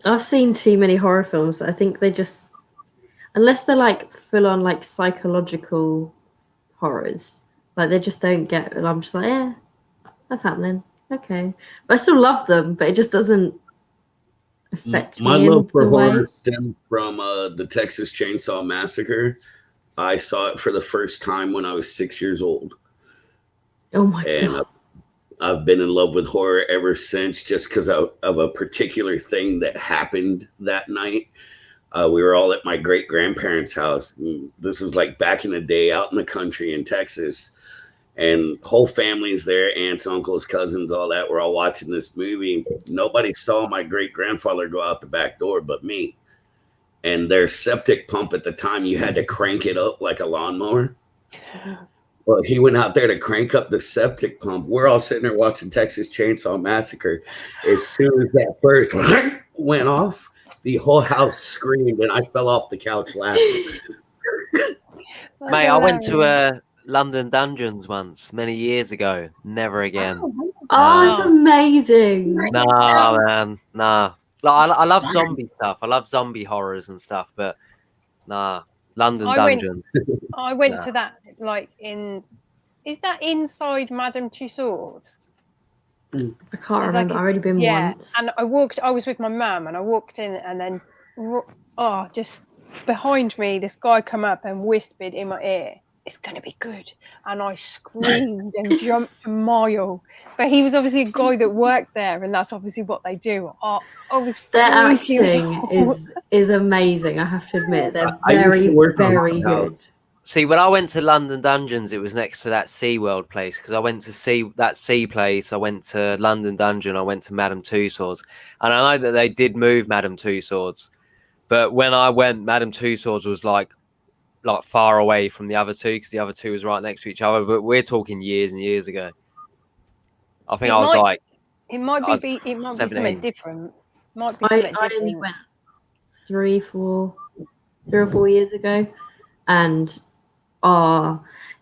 I've seen too many horror films. I think they just, unless they're like full on like psychological horrors, like they just don't get. And I'm just like, that's happening. Okay, but I still love them, but it just doesn't affect me. My love for the horror way. stems from the Texas Chainsaw Massacre. I saw it for the first time when I was 6 years old. Oh my and god! I've been in love with horror ever since, just because of a particular thing that happened that night. We were all at my great grandparents' house. This was like back in the day out in the country in Texas. and whole families there, aunts, uncles, cousins, all that. We're all watching this movie. Nobody saw my great grandfather go out the back door but me. And their septic pump at the time, you had to crank it up like a lawnmower. Well, he went out there to crank up the septic pump. We're all sitting there watching Texas Chainsaw Massacre. As soon as that first went off, the whole house screamed, and I fell off the couch laughing. Mate, I went to London Dungeons once, many years ago. Never again. Oh, it's amazing. Nah, man. Nah. Like, I love zombie stuff. I love zombie horrors and stuff, but nah. London Dungeon. I went to that, like, is that inside Madame Tussauds? I can't remember. I've already been once. And I was with my mum, and I walked in, and then, just behind me, this guy come up and whispered in my ear, "It's going to be good." And I screamed and jumped a mile. But he was obviously a guy that worked there, and that's obviously what they do. I was Their acting is amazing, I have to admit. They're very, very good. See, when I went to London Dungeons, it was next to that SeaWorld place, because I went to see that sea place. I went to London Dungeon. I went to Madame Tussauds. And I know that they did move Madame Tussauds. But when I went, Madame Tussauds was like far away from the other two, because the other two was right next to each other. But we're talking years and years ago. I think it might be something different. Might be I something only different. went 3 or 4 years ago, and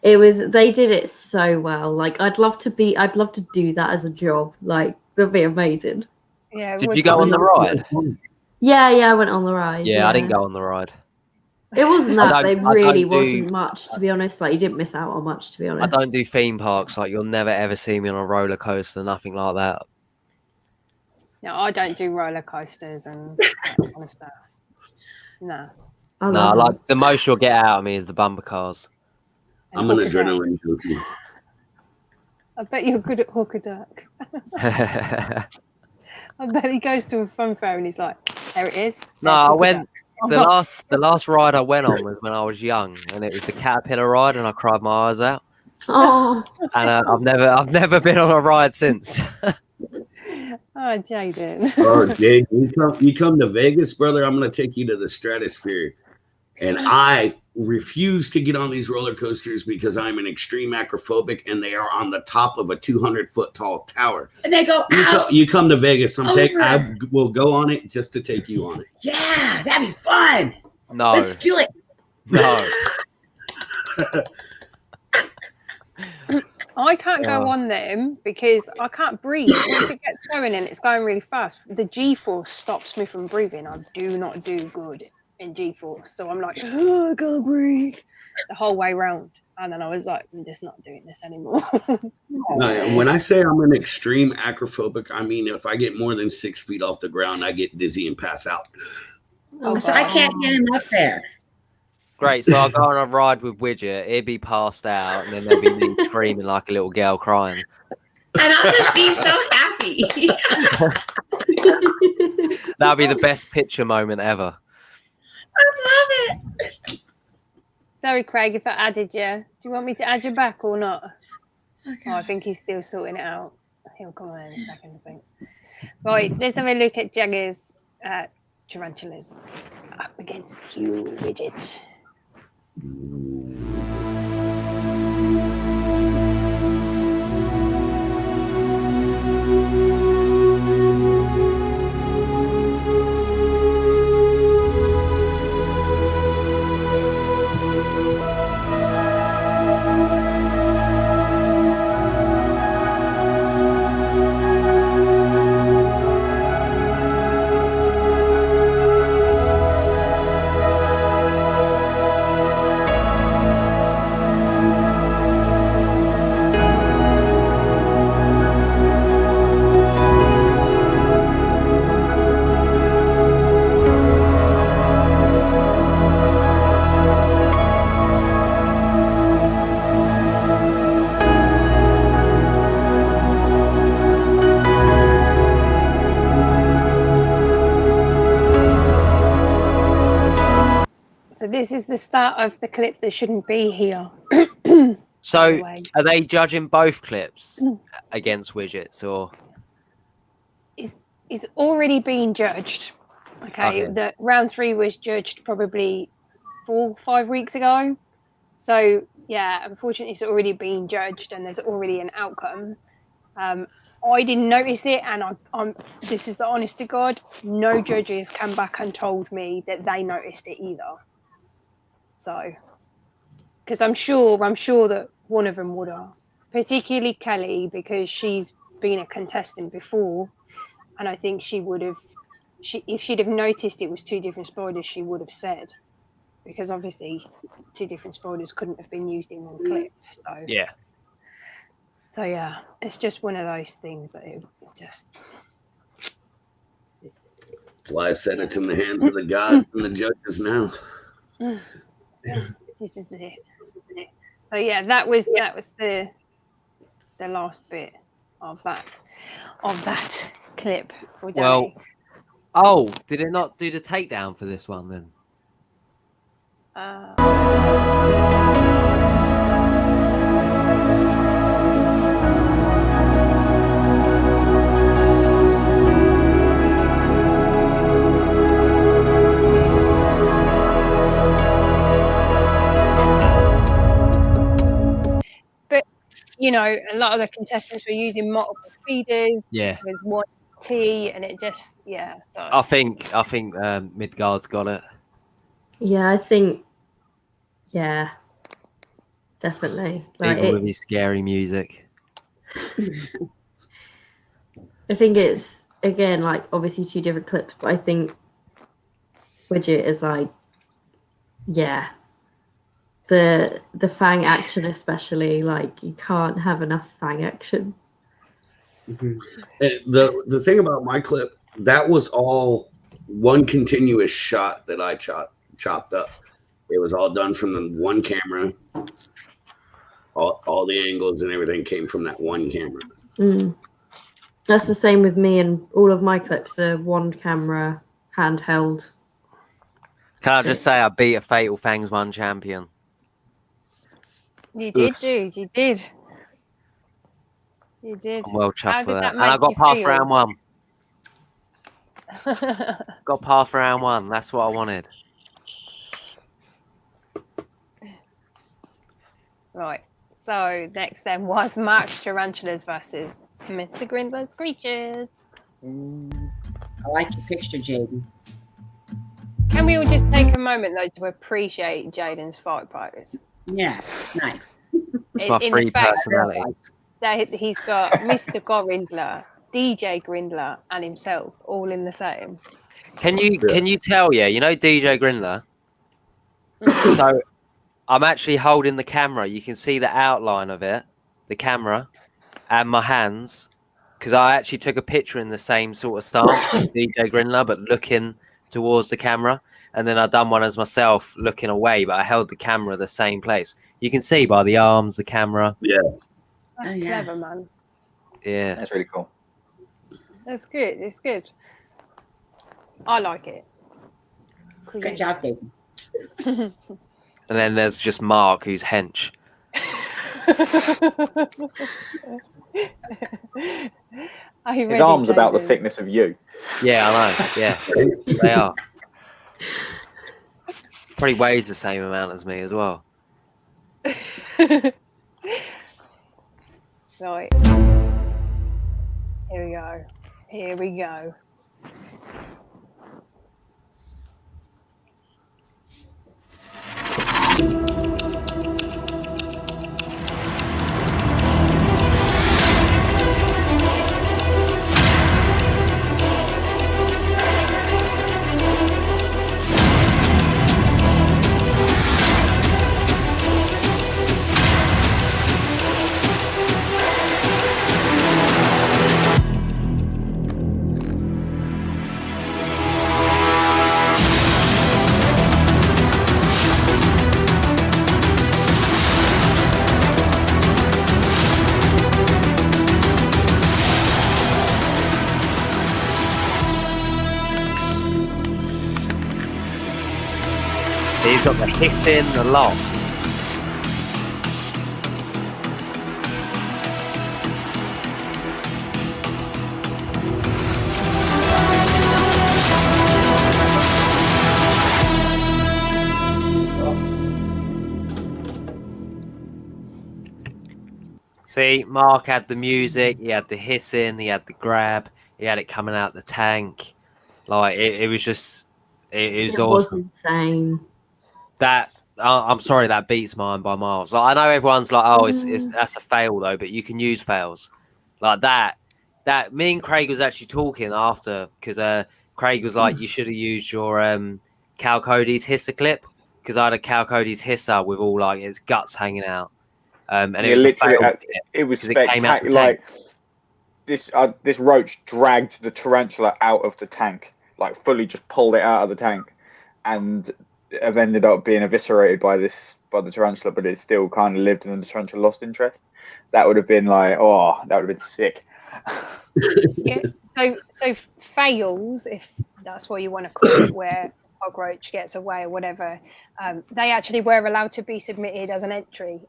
they did it so well. Like, I'd love to do that as a job. Like, that'd be amazing. Yeah. Did you go on the ride? Yeah, I went on the ride. Yeah, I didn't go on the ride. It wasn't that. They really wasn't much, to be honest. Like, you didn't miss out on much, to be honest. I don't do theme parks. Like, you'll never ever see me on a roller coaster, nothing like that. No, I don't do roller coasters and that kind of stuff. No. No, like, the most you'll get out of me is the bumper cars. I'm an adrenaline junkie. I bet you're good at hooker duck. I bet he goes to a fun fair and he's like, "There it is." No, I went. The last ride I went on was when I was young, and it was the caterpillar ride, and I cried my eyes out. Oh. And I've never been on a ride since. Oh, Jaden. Oh, Jake, you come to Vegas, brother, I'm going to take you to the stratosphere. And I refuse to get on these roller coasters because I'm an extreme acrophobic, and they are on the top of a 200-foot tall tower. And they go out. You come to Vegas, I will go on it just to take you on it. Yeah, that'd be fun. No. Let's do it. No. I can't go on them because I can't breathe. Once it gets going and it's going really fast, the G-force stops me from breathing. I do not do good in G-force. So I'm like, oh, I can't breathe the whole way round. And then I was like, I'm just not doing this anymore. No, when I say I'm an extreme acrophobic, I mean, if I get more than 6 feet off the ground, I get dizzy and pass out. Oh, so I can't get him up there. Great, so I'll go on a ride with Widget. He'd be passed out, and then there'll be me screaming like a little girl crying. And I'll just be so happy. That'll be the best picture moment ever. I love it. Sorry, Craig, if I added you. Do you want me to add you back or not? Okay. Oh, I think he's still sorting it out. He'll come on in a second, I think. Right, let's have a look at Jagger's Tarantulas. Up against you, Widget. So this is the start of the clip that shouldn't be here. So, are they judging both clips against Widgets, or is already being judged? Okay, the round 3 was judged probably 4-5 weeks ago. So yeah, unfortunately, it's already been judged, and there's already an outcome. I didn't notice it, and I'm this is the honest to God. No judges came back and told me that they noticed it either. So, because I'm sure that one of them would have, particularly Kelly, because she's been a contestant before, and I think she would have. If she'd have noticed it was 2 different spiders, she would have said, because obviously 2 different spiders couldn't have been used in one clip. So yeah. So yeah, it's just one of those things that it just. That's why I said it's in the hands of the God and the judges now. This is it. So yeah, that was the last bit of that clip for Danny. Well, did it not do the takedown for this one then? But you know, a lot of the contestants were using multiple feeders. Yeah. With one T, and it just So I think Midgard's got it. Yeah, I think. Yeah, definitely. Even with his scary music. I think it's again like obviously 2 different clips, but I think Widget is like, yeah. The Fang action especially, like you can't have enough Fang action. The thing about my clip, that was all one continuous shot that I chopped up. It was all done from the one camera. All the angles and everything came from that one camera. That's the same with me, and all of my clips are one camera, handheld. Can I just say I beat a Fatal Fangs 1 champion? You did, dude. You did. You did. I'm well chuffed for that. And I I got past round 1. Got past round 1. That's what I wanted. Right. So next then was March Tarantulas versus Mr. Grindler's Creatures. I like your picture, Jaden. Can we all just take a moment though to appreciate Jaden's fight practice? Yeah, it's nice. It's my free personality. That he's got Mr. Grindler, DJ Grindler, and himself all in the same. Can you tell? Yeah, you know DJ Grindler. So I'm actually holding the camera. You can see the outline of it, the camera, and my hands, because I actually took a picture in the same sort of stance as DJ Grindler, but looking towards the camera. And then I done one as myself, looking away, but I held the camera the same place. You can see by the arms, the camera. Yeah. That's clever, man. Yeah. That's really cool. That's good. It's good. I like it. Good job, David. And then there's just Mark, who's hench. His arm's about the thickness of you. Yeah, I know. Yeah, they are. Probably weighs the same amount as me as well. Right. Here we go. Here we go. He's got the hit in the lock. See, Mark had the music, he had the hissing, he had the grab, he had it coming out the tank. Like it was just, it was awesome. Insane. That I'm sorry, that beats mine by miles. Like I know everyone's like, oh, it's that's a fail though, but you can use fails like that. That me and Craig was actually talking after because Craig was like, you should have used your Cal Cody's hisser clip because I had a Cal Cody's hisser with all like its guts hanging out. And it was literally, a fail it was it came out the spectacular. Like this roach dragged the tarantula out of the tank, like fully just pulled it out of the tank, and have ended up being eviscerated by the tarantula. But it still kind of lived, and the tarantula lost interest. That would have been like, oh, that would have been sick. Yeah. So fails, if that's what you want to call it, where Cockroach gets away or whatever, they actually were allowed to be submitted as an entry.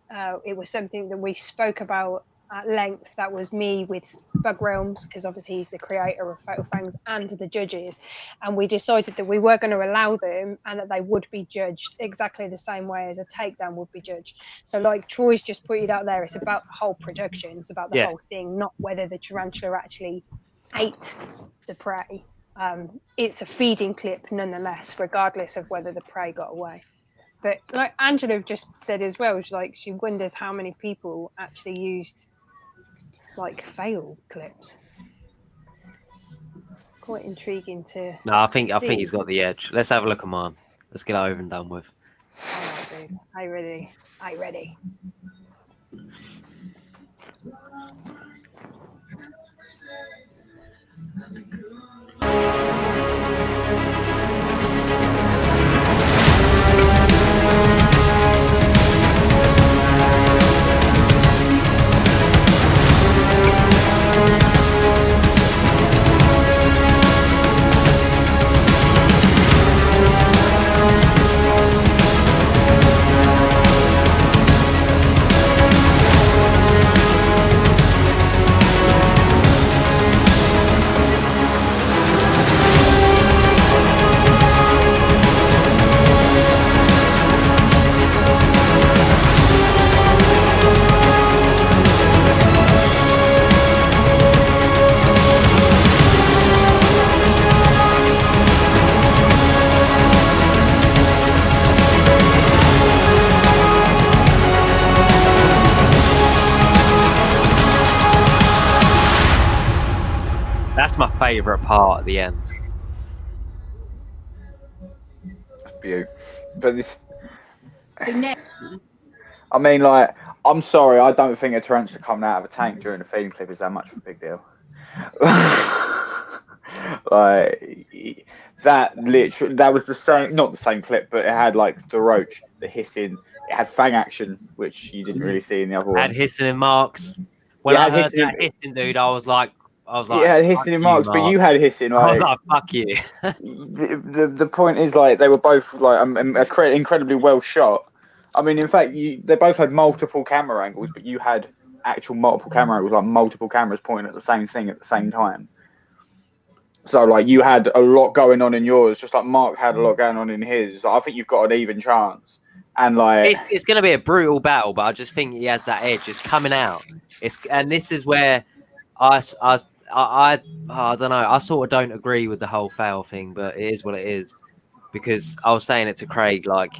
It was something that we spoke about at length. That was me with Bug Realms, because obviously he's the creator of Fatal Fangs, and the judges, and we decided that we were going to allow them and that they would be judged exactly the same way as a takedown would be judged. So like Troy's just put it out there, it's about the whole production, it's about the whole thing, not whether the tarantula actually ate the prey. It's a feeding clip nonetheless, regardless of whether the prey got away. But like Angela just said as well, she wonders how many people actually used like fail clips. It's quite intriguing to I think he's got the edge. Let's have a look at mine. Let's get it over and done with. All right, dude. Are you ready? Are you ready? That's my favourite part at the end. That's beautiful. But this, So next, I mean, like, I'm sorry, I don't think a tarantula coming out of a tank during a feeding clip is that much of a big deal. Like that was the same, not the same clip, but it had like the roach, the hissing, it had fang action, which you didn't really see in the other one. Had hissing in Marks. When I heard that hissing, dude, I was like, yeah, hissing in Marks, but you had hissing. Like, I was like, fuck you. the point is, like, they were both like incredibly well shot. I mean, in fact, they both had multiple camera angles, but you had actual multiple camera angles, like multiple cameras pointing at the same thing at the same time. So, like, you had a lot going on in yours, just like Mark had a lot going on in his. I think you've got an even chance. And like, it's going to be a brutal battle, but I just think he has that edge. It's coming out. And this is where I don't know. I sort of don't agree with the whole fail thing, but it is what it is. Because I was saying it to Craig, like,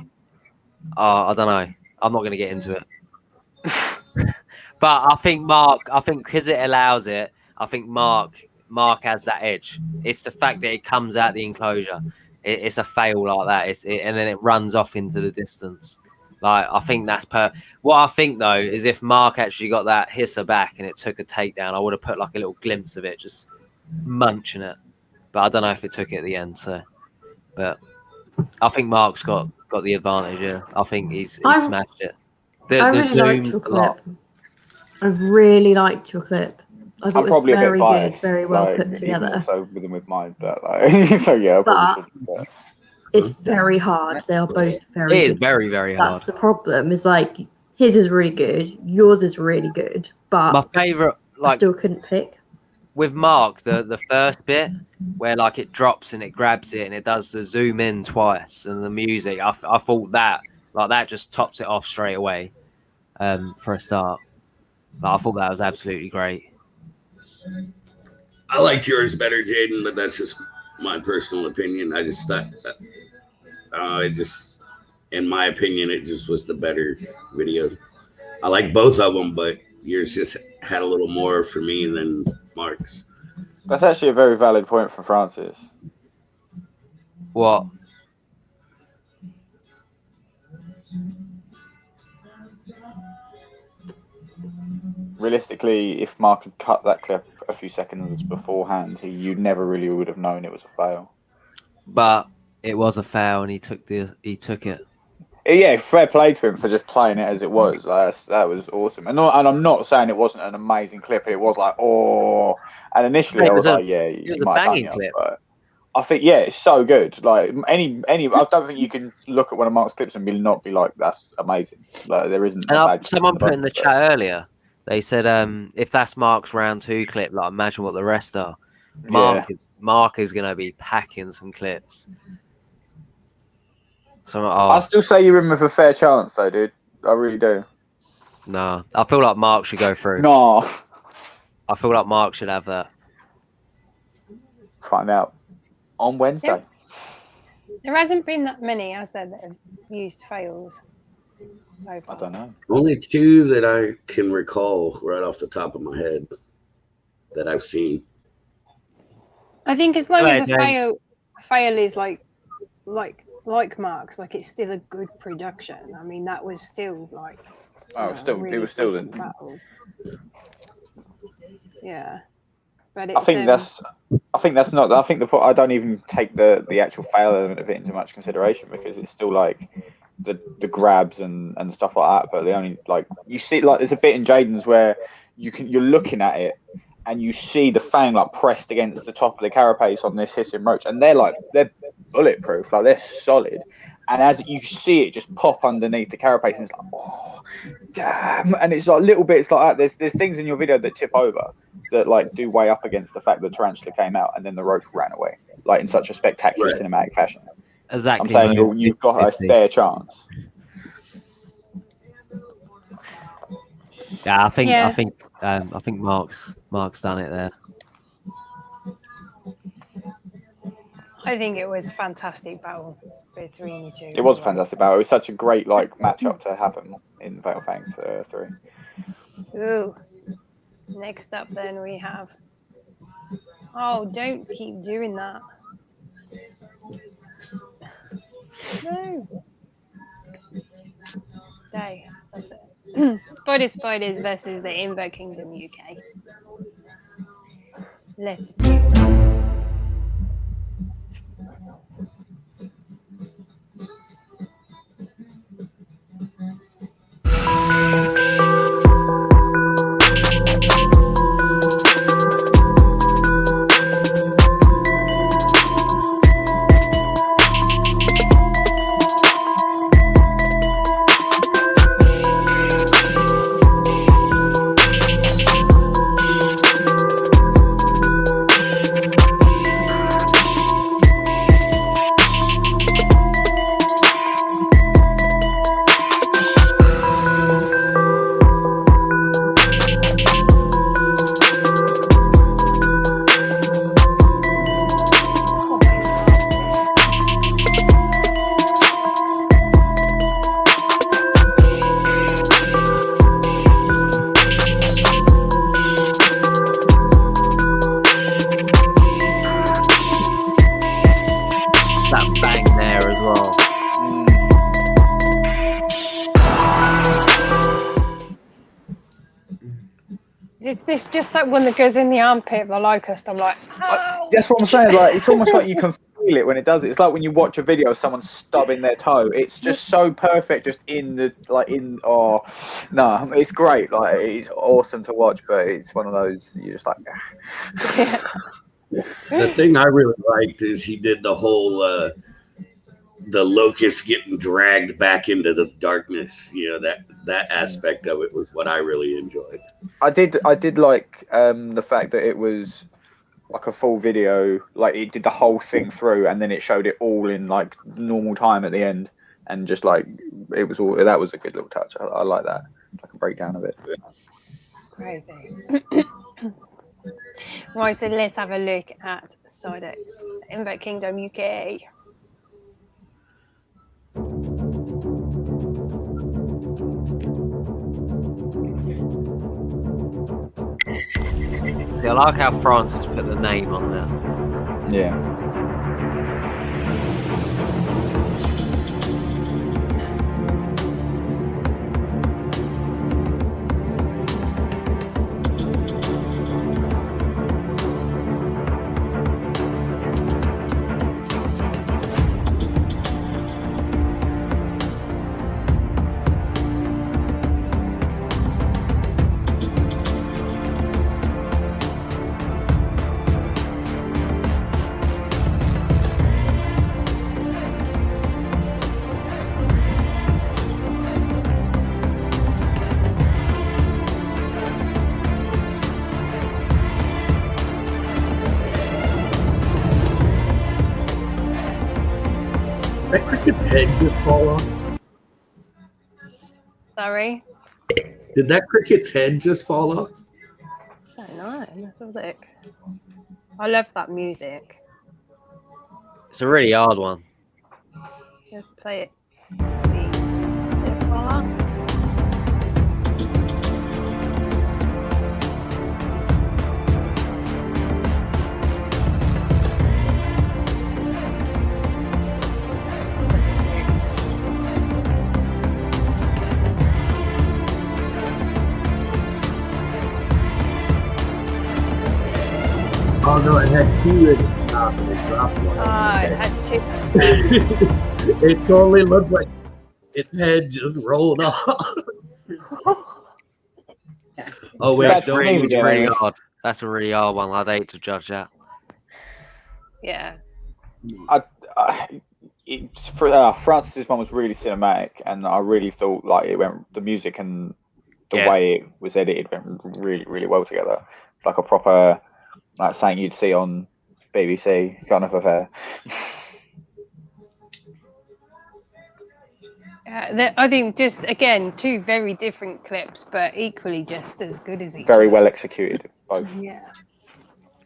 I don't know. I'm not going to get into it. But I think because it allows it, I think Mark has that edge. It's the fact that it comes out the enclosure. It's a fail like that. And then it runs off into the distance. Like, I think that's what I think though is if Mark actually got that hisser back and it took a takedown, I would have put like a little glimpse of it just munching it. But I don't know if it took it at the end. So, but I think Mark's got the advantage. Yeah, I think he's smashed it. I really liked your clip. I really liked your clip. I thought it was very good, very well put together. So with mine, but like, so yeah. But it's very hard. They are both very good. It is very, very hard. That's the problem. Is like his is really good, yours is really good, but my favorite, like, I still couldn't pick. With Mark, the first bit where like it drops and it grabs it and it does the zoom in twice and the music, I thought that just tops it off straight away, for a start. But I thought that was absolutely great. I liked yours better, Jaden, but that's just my personal opinion. I just thought, in my opinion, it just was the better video. I like both of them, but yours just had a little more for me than Mark's. That's actually a very valid point from Francis. What? Realistically, if Mark had cut that clip a few seconds beforehand, you never really would have known it was a fail. But it was a foul, and he took it. Yeah, fair play to him for just playing it as it was. That was awesome. And I'm not saying it wasn't an amazing clip. It was like, oh. And initially I was like, yeah, you might have done it. But I think, yeah, it's so good. Like any, I don't think you can look at one of Mark's clips and not be like, that's amazing. Like there isn't. Someone put in the chat earlier. They said, if that's Mark's round 2 clip, like imagine what the rest are. Mark is going to be packing some clips. So I still say you're in with a fair chance, though, dude. I really do. No, I feel like Mark should go through. No, I feel like Mark should have that. Find out on Wednesday. There hasn't been that many, has there, that have used fails so far? I don't know. Only 2 that I can recall right off the top of my head that I've seen. I think as long as a fail is like Mark's, like it's still a good production. I mean, that was still like. Oh, really it was still the battle. Yeah, but I think that's not. I think I don't even take the actual fail element of it into much consideration because it's still like the grabs and stuff like that. But the only like you see like there's a bit in Jaden's where you're looking at it and you see the fang like pressed against the top of the carapace on this hissing roach, and they're bulletproof, like they're solid. And as you see it just pop underneath the carapace, and it's like, oh, damn! And it's like little bits like that. There's things in your video that tip over that like do weigh up against the fact that Tarantula came out and then the roach ran away, like in such a spectacular cinematic fashion. Exactly. I'm saying you've got a fair chance. Yeah, I think Mark's done it there. I think it was a fantastic battle between you two. It was a fantastic battle. It was such a great like matchup to happen in Battle Fangs 3. Ooh. Next up, then we have. Oh, don't keep doing that. No. Stay. That's it. Spiders versus the Invert Kingdom UK. Let's do this. It's just that one that goes in the armpit of the locust. I'm like, oh. That's what I'm saying. Like, it's almost like you can feel it when it does it. It's like when you watch a video of someone stubbing their toe. It's just so perfect, just oh, no, it's great. Like, it's awesome to watch, but it's one of those you're just like. The thing I really liked is he did the whole the locust getting dragged back into the darkness. You know, that aspect of it was what I really enjoyed. I did like the fact that it was like a full video, like it did the whole thing through and then it showed it all in like normal time at the end, and just like it was all, that was a good little touch. I like that, like a breakdown of it. Crazy. Right, so let's have a look at Sodic's Invert Kingdom UK. Yeah, I like how Francis put the name on there. Yeah. That cricket's head just fall off? Sorry? Did that cricket's head just fall off? I don't know. Let's have a look. I love that music. It's a really hard one. Let's play it. Did it fall off? Oh no, it had two in its mouth and it dropped one. Oh, it had two. It totally looked like its head just rolled off. Oh wait, That's really hard. That's a really hard one. I'd hate to judge that. Yeah. Francis's one was really cinematic, and I really thought like it went. The music and the way it was edited went really, really well together. It's like a proper, like something you'd see on BBC kind of affair. I think just again 2 very different clips, but equally just as good as each. Very well executed, both. Yeah.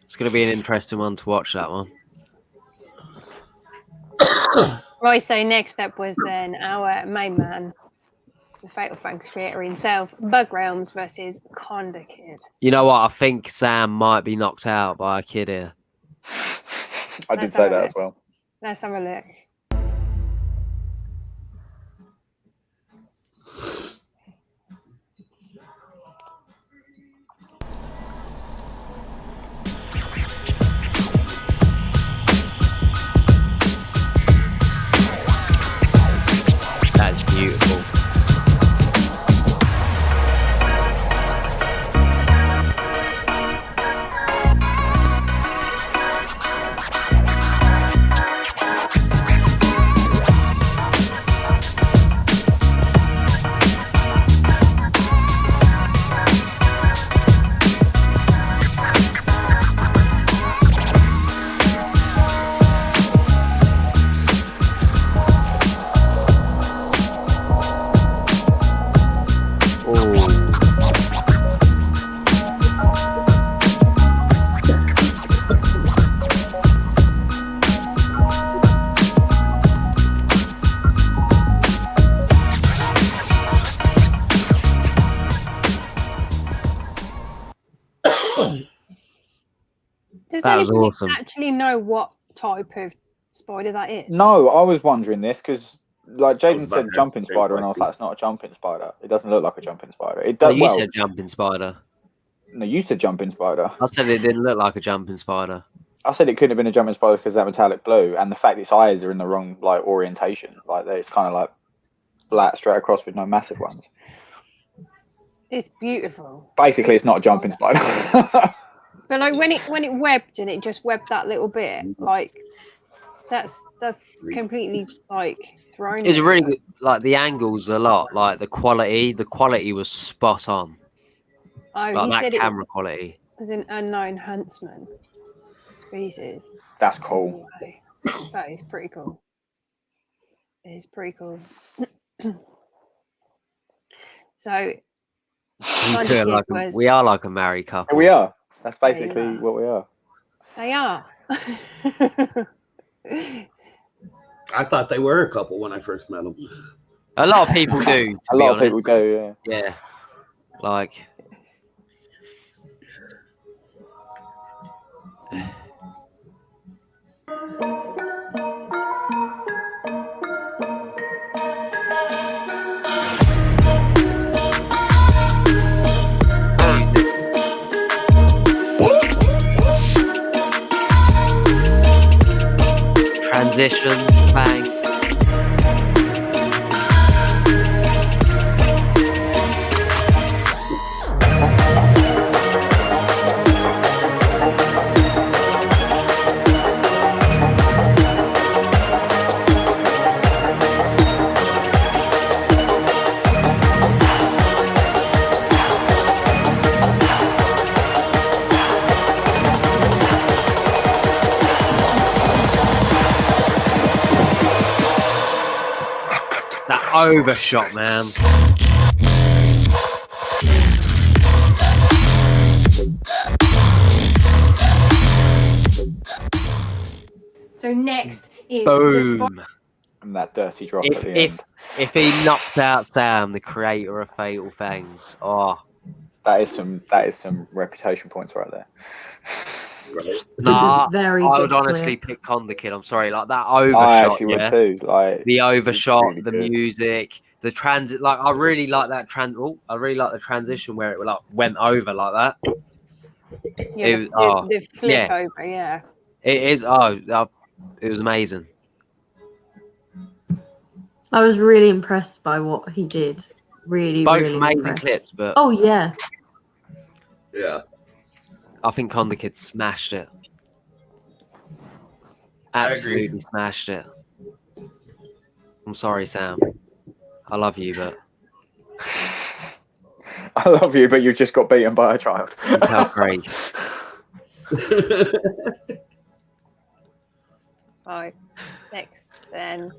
It's going to be an interesting one to watch, that one. Right, so next up was then our main man, the Fatal Fangs creator himself, Bug Realms versus Conda Kid. You know what? I think Sam might be knocked out by a kid here. I did say that as well. Let's have a look. That's beautiful. Does That was anybody awesome. actually know what type of spider that is? No, I was wondering this because, like, Jaden about said to jumping ask the same spider, and I was question. like, it's not a jumping spider. It doesn't look like a jumping spider. It Oh, does. you Well, said jumping spider. no, you said jumping spider. I said it didn't look like a jumping spider. I said it couldn't have been a jumping spider because of that metallic blue, and the fact its eyes are in the wrong like orientation. Like it's kind of like flat straight across with no massive ones. It's beautiful. Basically, it's not a jumping spider. But like when it webbed and it just webbed that little bit, like that's completely like thrown. It's it. really good. Like the angles a lot. Like the quality was spot on. Oh, Like he that said camera quality. it was an unknown huntsman species. That's cool. That is pretty cool. It is pretty cool. So We are like a married couple. We are. That's basically what we are. They are. I thought they were a couple when I first met them. A lot of people do. A lot of people do. Yeah. Yeah. Like. Transitions, bang. Overshot, man. So next is boom. And that dirty drop at the end. If he knocks out Sam, the creator of Fatal Fangs, that is some reputation points right there. Nah, I would honestly pick Conda Kid. I'm sorry, like that overshot. I actually would too. Like the overshot, really the good. music, the transit. Like I really like that I really like the transition where it like went over like that. Yeah, the flip over. Yeah, it is. It was amazing. I was really impressed by what he did. Really, both really amazing impressed. clips, but oh yeah. I think Conda Kid smashed it. Absolutely smashed it. I'm sorry, Sam. I love you, but I love you, but you just got beaten by a child. Tell Craig. Right, next then.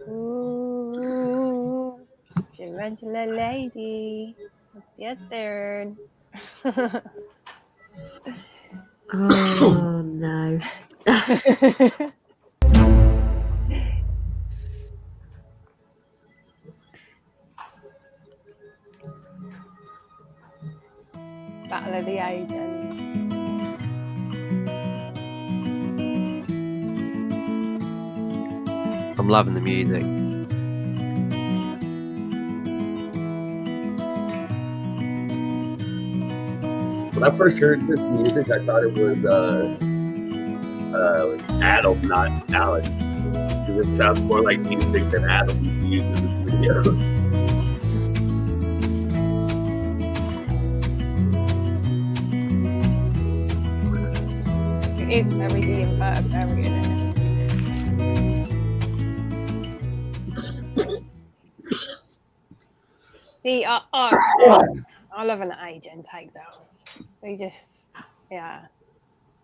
Ooh, Tarantula lady. It's your turn. Oh no. Battle of the Agents. I'm loving the music. When I first heard this music, I thought it was Adam, not Alex. Because it sounds more like music than Adam used in this video. It is very the Invert variant, isn't it? See, I love an agent takedown. They just, yeah.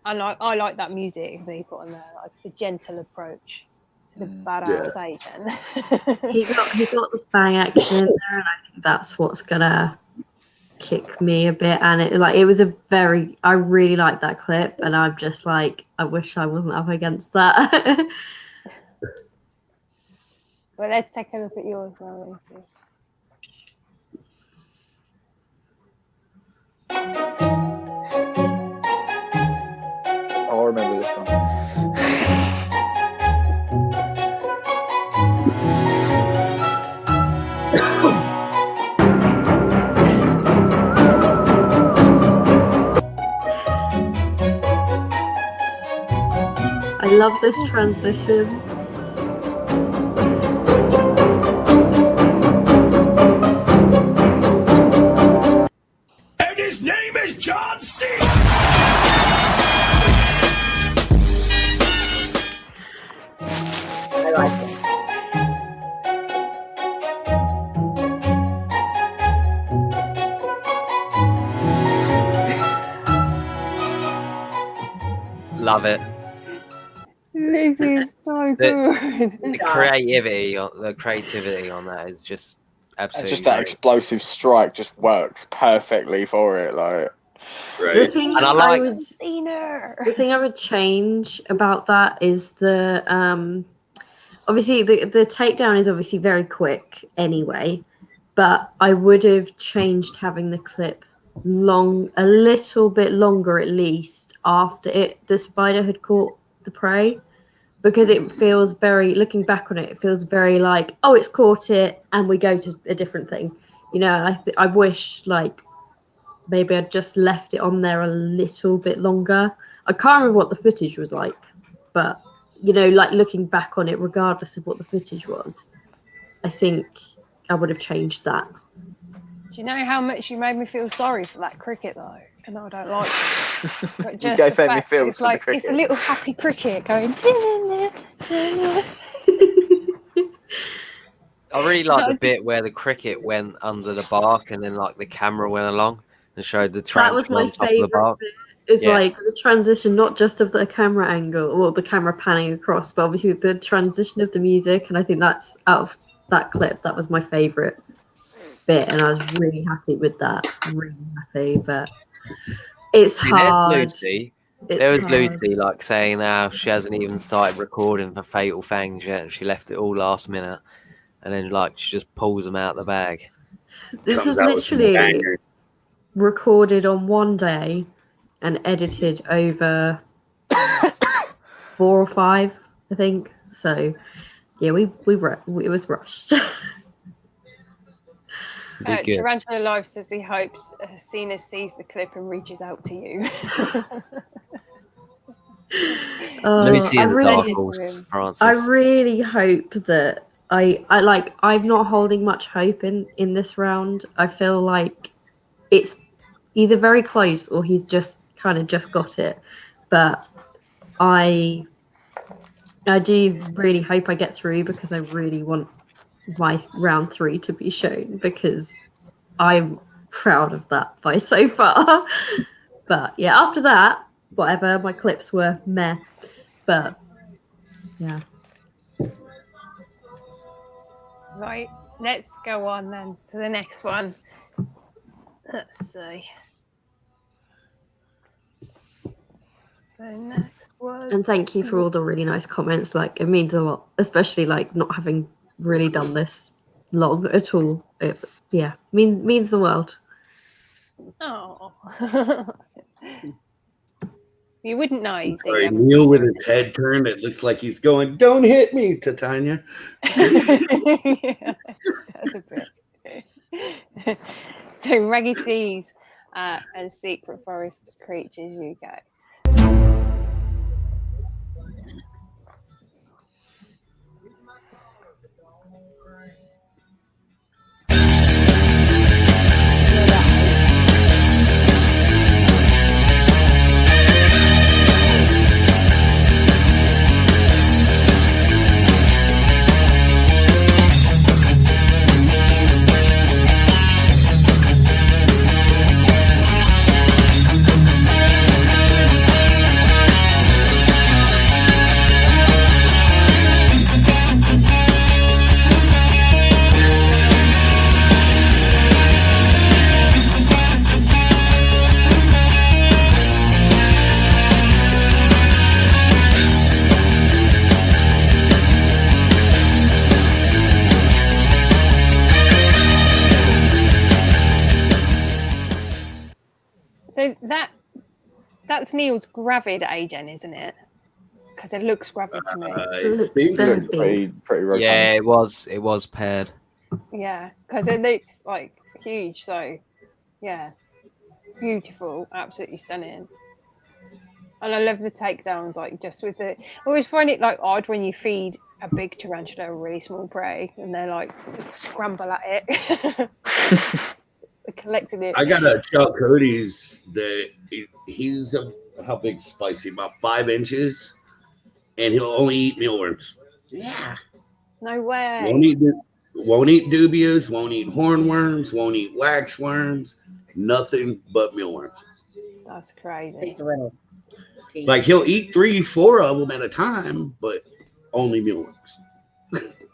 I like that music they put on there, like the gentle approach to the badass agent. He got the fang action in there, and I think that's what's gonna kick me a bit. And it was I really like that clip, and I'm just like, I wish I wasn't up against that. Well, let's take a look at yours now and see. Oh, I remember this one. I love this transition. And his name is John Cena! I like it. Love it. This is so good. The creativity on that is just Absolutely. Just that explosive strike just works perfectly for it. Like, The thing And the thing I would change about that is the obviously the takedown is obviously very quick anyway, but I would have changed having the clip a little bit longer at least after the spider had caught the prey, because it feels very, looking back on it, it feels very like, oh, it's caught it and we go to a different thing, you know. And I wish like maybe I'd just left it on there a little bit longer. I can't remember what the footage was like, but you know, like looking back on it, regardless of what the footage was, I think I would have changed that. Do you know how much you made me feel sorry for that cricket though? And I don't like it. But just You the gave me fact feels it's for the like cricket. it's a little happy cricket going. I really like the bit where the cricket went under the bark and then like the camera went along and showed the That was tarantula my on top of the favorite bark. bit. It's Yeah. like the transition, not just of the camera angle or the camera panning across, but obviously the transition of the music. And I think that's out of that clip, that was my favorite bit, and I was really happy with that. Really happy, but it's See, hard. there's Lucy. There was Lucy like saying now she hasn't even started recording for Fatal Fangs yet, and she left it all last minute, and then like she just pulls them out the bag. This was literally recorded on one day and edited over 4 or 5, I think. So yeah, it was rushed. Tarantula Live says he hopes Cena sees the clip and reaches out to you. Lucy is a dark really, horse, Francis. I really hope that I'm not holding much hope in this round. I feel like it's either very close or he's just kind of just got it. But I do really hope I get through, because I really want my round 3 to be shown, because I'm proud of that by so far. But yeah, after that, whatever, my clips were meh. But yeah. Right, let's go on then to the next one. Let's see. So next was. And thank you for all the really nice comments. Like, it means a lot, especially like not having really done this long at all. It means the world. Oh. You wouldn't know. Sorry, Neil with his head turned. It looks like he's going, "Don't hit me, Tatiana." Yeah, that's a bit. So Raggedy Tease and Secret Forest Creatures, you go. So that's Neil's gravid agent, isn't it? Because it looks gravid to me. It looks pretty rough. Yeah, it was paired. Yeah, because it looks like huge. So yeah, beautiful, absolutely stunning. And I love the takedowns, like just with the. I always find it like odd when you feed a big tarantula a really small prey, and they're like scramble at it. Collecting it. I got a Chuck Cody's that he's how big spicy? About 5 inches, and he'll only eat mealworms. Yeah. No way. Won't eat dubious, won't eat hornworms, won't eat waxworms, nothing but mealworms. That's crazy. Like he'll eat 3, 4 of them at a time, but only mealworms.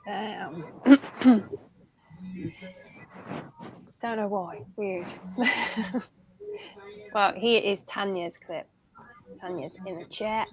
Damn. Don't know why. Weird. Well, here is Tanya's clip. Tanya's in the chat.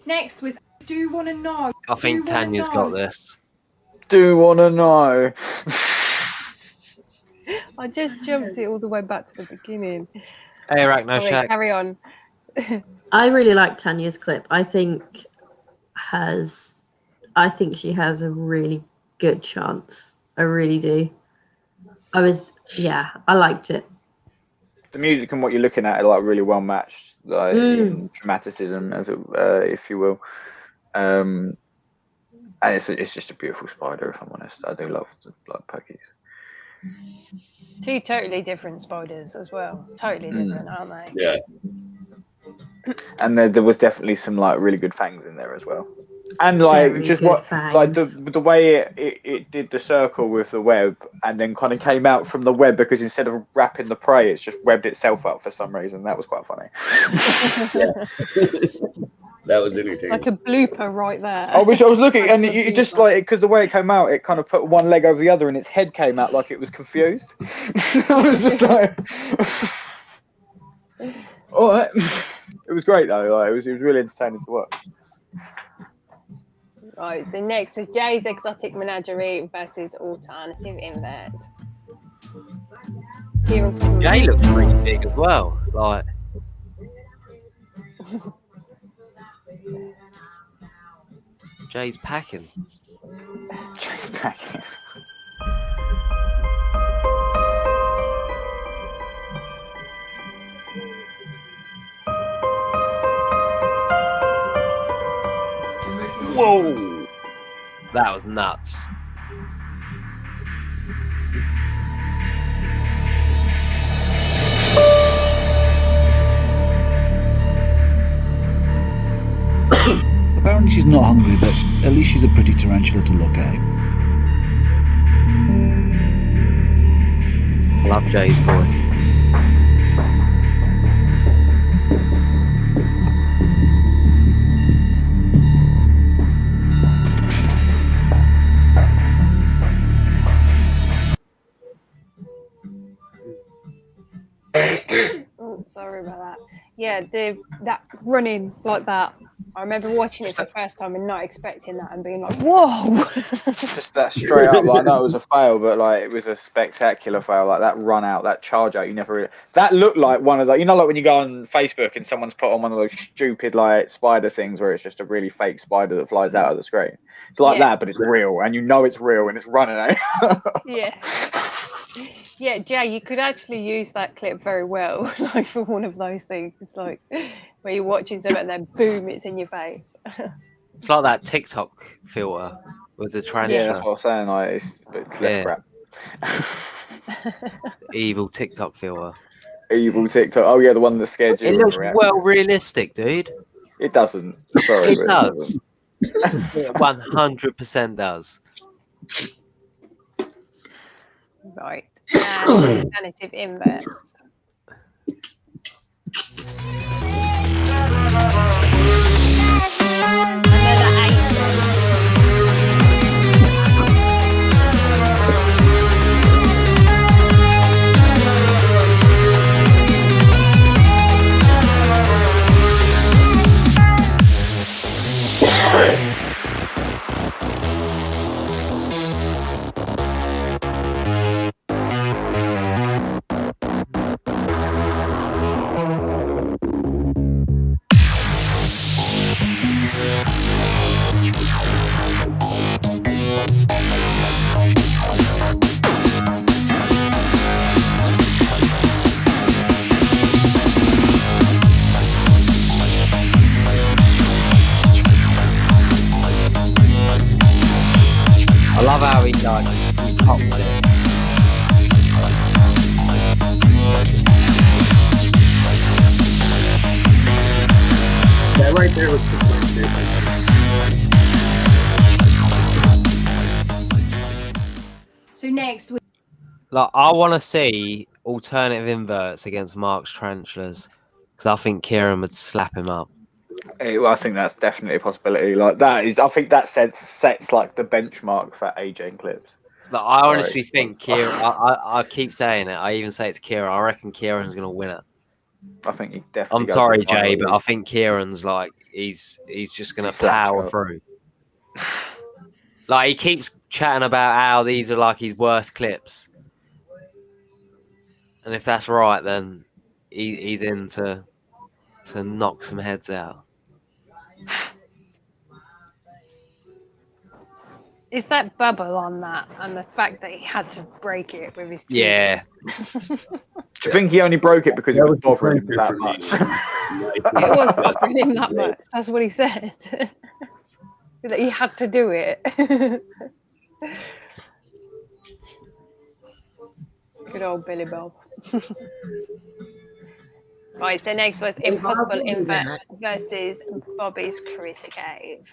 Next was Do Wanna Know. I think Tanya's got this. Do wanna know? I just jumped it all the way back to the beginning. Hey, Arachno, Sorry, Shack. carry on. I really like Tanya's clip. I think she has a really good chance. I really do. I liked it. The music and what you're looking at are like really well matched, like in dramaticism, as if you will. And it's just a beautiful spider, if I'm honest. I do love the blood packies. Two totally different spiders as well. Totally different, aren't they? Yeah. And there was definitely some like really good fangs in there as well. And like Very just good what fangs. like the way it did the circle with the web and then kind of came out from the web, because instead of wrapping the prey, it's just webbed itself up for some reason. That was quite funny. That was entertaining. Like a blooper right there. I was looking, and it just like, because the way it came out, it kind of put one leg over the other, and its head came out like it was confused. I was just like, all right. It was great though. Like, it was really entertaining to watch. Right. The next is Jay's Exotic Menagerie versus Alternative Invert. Jay looks pretty big as well. Like. Jay's packing. Jay's packing. Whoa! That was nuts. Apparently she's not hungry, but at least she's a pretty tarantula to look at. I love Jay's voice. Oh, sorry about that. Yeah, that running like that. I remember watching it for the first time and not expecting that and being like, "Whoa!" Just that straight up. Like, I know it was a fail, but like it was a spectacular fail. Like that run out, that charge out. You never. Really... That looked like one of the. You know, like when you go on Facebook and someone's put on one of those stupid like spider things where it's just a really fake spider that flies out of the screen. It's like that, but it's real, and you know it's real, and it's running out. Yeah. Yeah, Jay, you could actually use that clip very well, like for one of those things, like where you're watching something and then boom, it's in your face. It's like that TikTok filter with the tarantula. Yeah, that's what I'm saying. Like, it's a bit less crap. Evil TikTok filter. Evil TikTok. Oh yeah, the one that scared you. It looks well realistic, dude. It doesn't. Sorry, it does. It 100% does. Right. And alternative inverts. like you can't with it. That right there was the So next, Like, I want to see alternative inverts against Mark's Tarantulas because I think Kieran would slap him up. Well, I think that's definitely a possibility. Like that is, I think that sets like the benchmark for aging clips. Like, I honestly think Kieran. I keep saying it. I even say it to Kieran. I reckon Kieran's going to win it. I think he definitely. I'm sorry, Jay, but I think Kieran's like he's just going to power through. Like, he keeps chatting about how these are like his worst clips, and if that's right, then he's in to knock some heads out. Is that bubble on that, and the fact that he had to break it with his teeth? Yeah. Do you think he only broke it because it was bothering him that much? It was bothering him that much. That's what he said. That he had to do it. Good old Billy Bob. Right, so next was Impossible Invert versus Bobby's Critter Cave.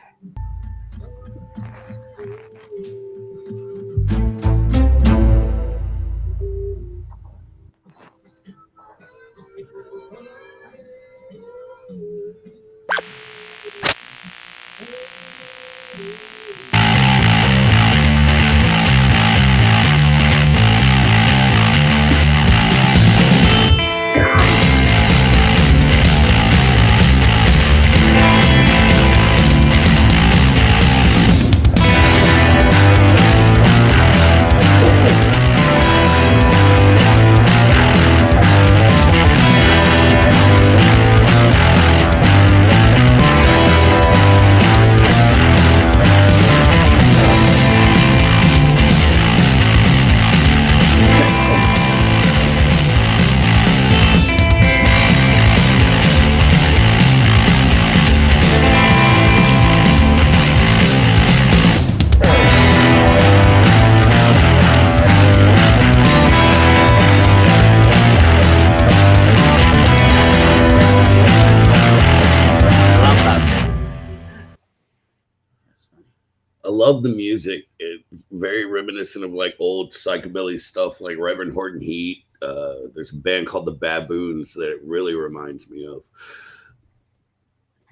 I love the music. It's very reminiscent of like old psychobilly stuff like Reverend Horton Heat. There's a band called the Baboons that it really reminds me of.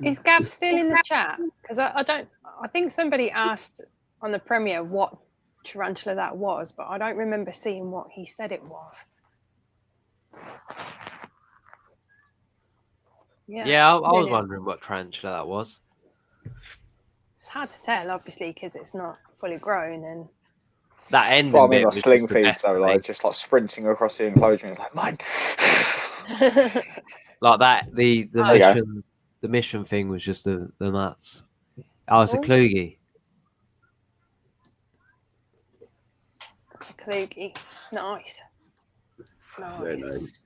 Is Gab still in the chat? Because I think somebody asked on the premiere what tarantula that was, but I don't remember seeing what he said it was. Yeah, I was wondering what tarantula that was. It's hard to tell, obviously, because it's not fully grown. And that ending bit was sling feeds, though, like just like sprinting across the enclosure. It's like mine. Like that, the mission, the mission thing was just the nuts. Oh, it's a Kluge. Kluge, nice. Very nice.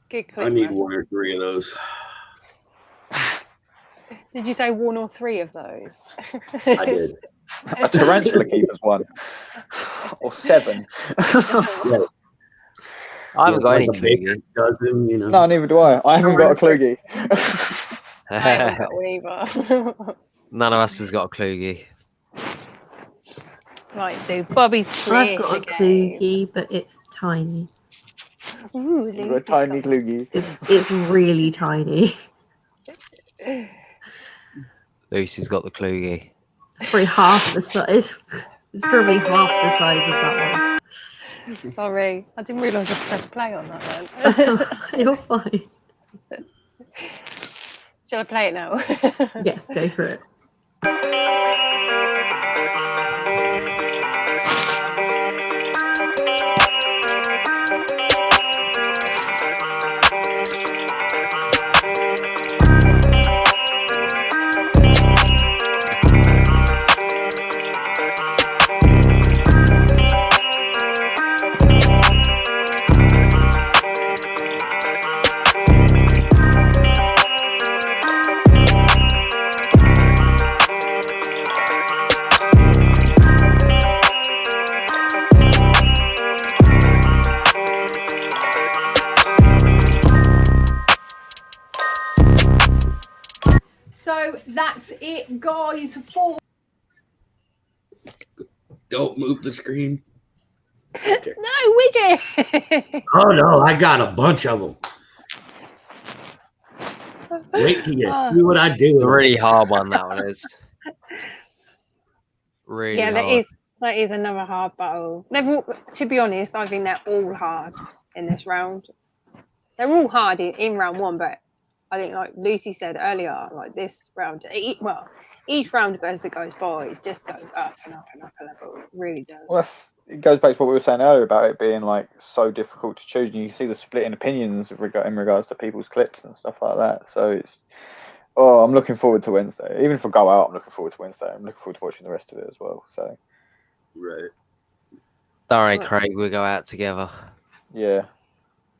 Good clip, I need man. 1 or 3 of those. Did you say 1 or 3 of those? I did. A tarantula keeper's one. Or 7. I haven't got any Kluge. Dozen, you know. No, neither do I. I haven't got a Kluge. I haven't got one either. None of us has got a Kluge. Right, so Bobby's I've got a Kluge, but it's tiny. Ooh, You've got a tiny Kluge. It's really tiny. Lucy's got the Kluge. It's probably half the size. It's probably half the size of that one. Sorry, I didn't realise I pressed play on that then. That's all right, you're fine. Shall I play it now? Yeah, go for it. that's it, guys, for... Don't move the screen. Okay. No, Widget! Oh, no, I got a bunch of them. Wait till you see what I do. It's a really hard one, that one is. Really hard. That is another hard battle. To be honest, I think they're all hard in this round. They're all hard in round one, but I think, like Lucy said earlier, like this round, each round as it goes by, it just goes up and up and up a level. It really does. Well, it goes back to what we were saying earlier about it being like so difficult to choose, and you see the split in opinions in regards to people's clips and stuff like that. So it's, I'm looking forward to Wednesday. Even if I go out, I'm looking forward to Wednesday. I'm looking forward to watching the rest of it as well. So, right. Don't worry, Craig. We'll go out together. Yeah,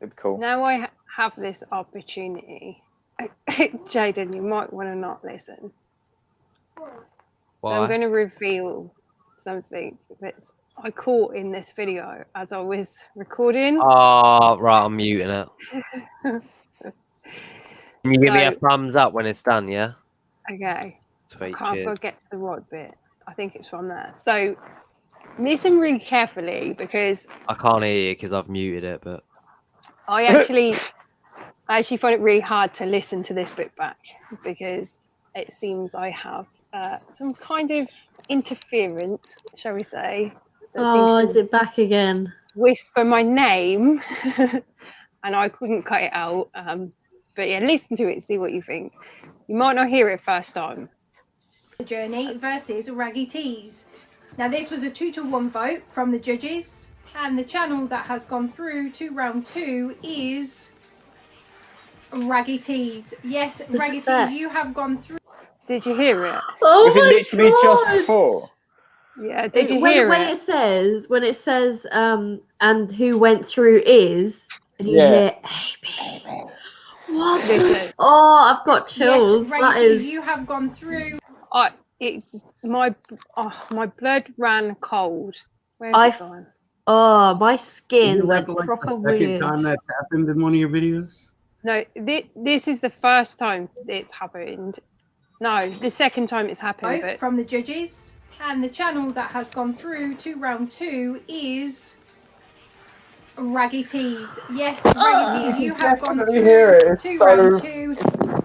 it'd be cool. Now I have this opportunity. Jaden, you might want to not listen. Why? I'm going to reveal something that I caught in this video as I was recording. Oh, right, I'm muting it. Can you give me a thumbs up when it's done, yeah? Okay. Sweet, I can't cheers. forget the rod bit. I think it's from there. So listen really carefully because I can't hear you because I've muted it, but I actually find it really hard to listen to this bit back because it seems I have some kind of interference, shall we say. Oh, is it back again? Whisper my name, and I couldn't cut it out. But yeah, listen to it, see what you think. You might not hear it first time. The Journey versus Raggedy Tease. Now this was a 2-1 vote from the judges, and the channel that has gone through to round 2 is Raggedy Tease. Yes, Raggedy Tease, you have gone through. Did you hear it? Oh was it my literally God. just before? Yeah, did you hear it? When it says and who went through is, and you hear Amy. What? Oh, I've got chills. Yes, that Raggedy is. Tease, you have gone through. My blood ran cold. Where's it gone? Oh, my skin Isn't went that like proper the second weird. time that's happened in one of your videos? No, this is the first time it's happened. No, the second time it's happened. But From the judges, and the channel that has gone through to round 2 is Raggedy Tease. Yes, Raggedy Tease, you have gone through to round 2.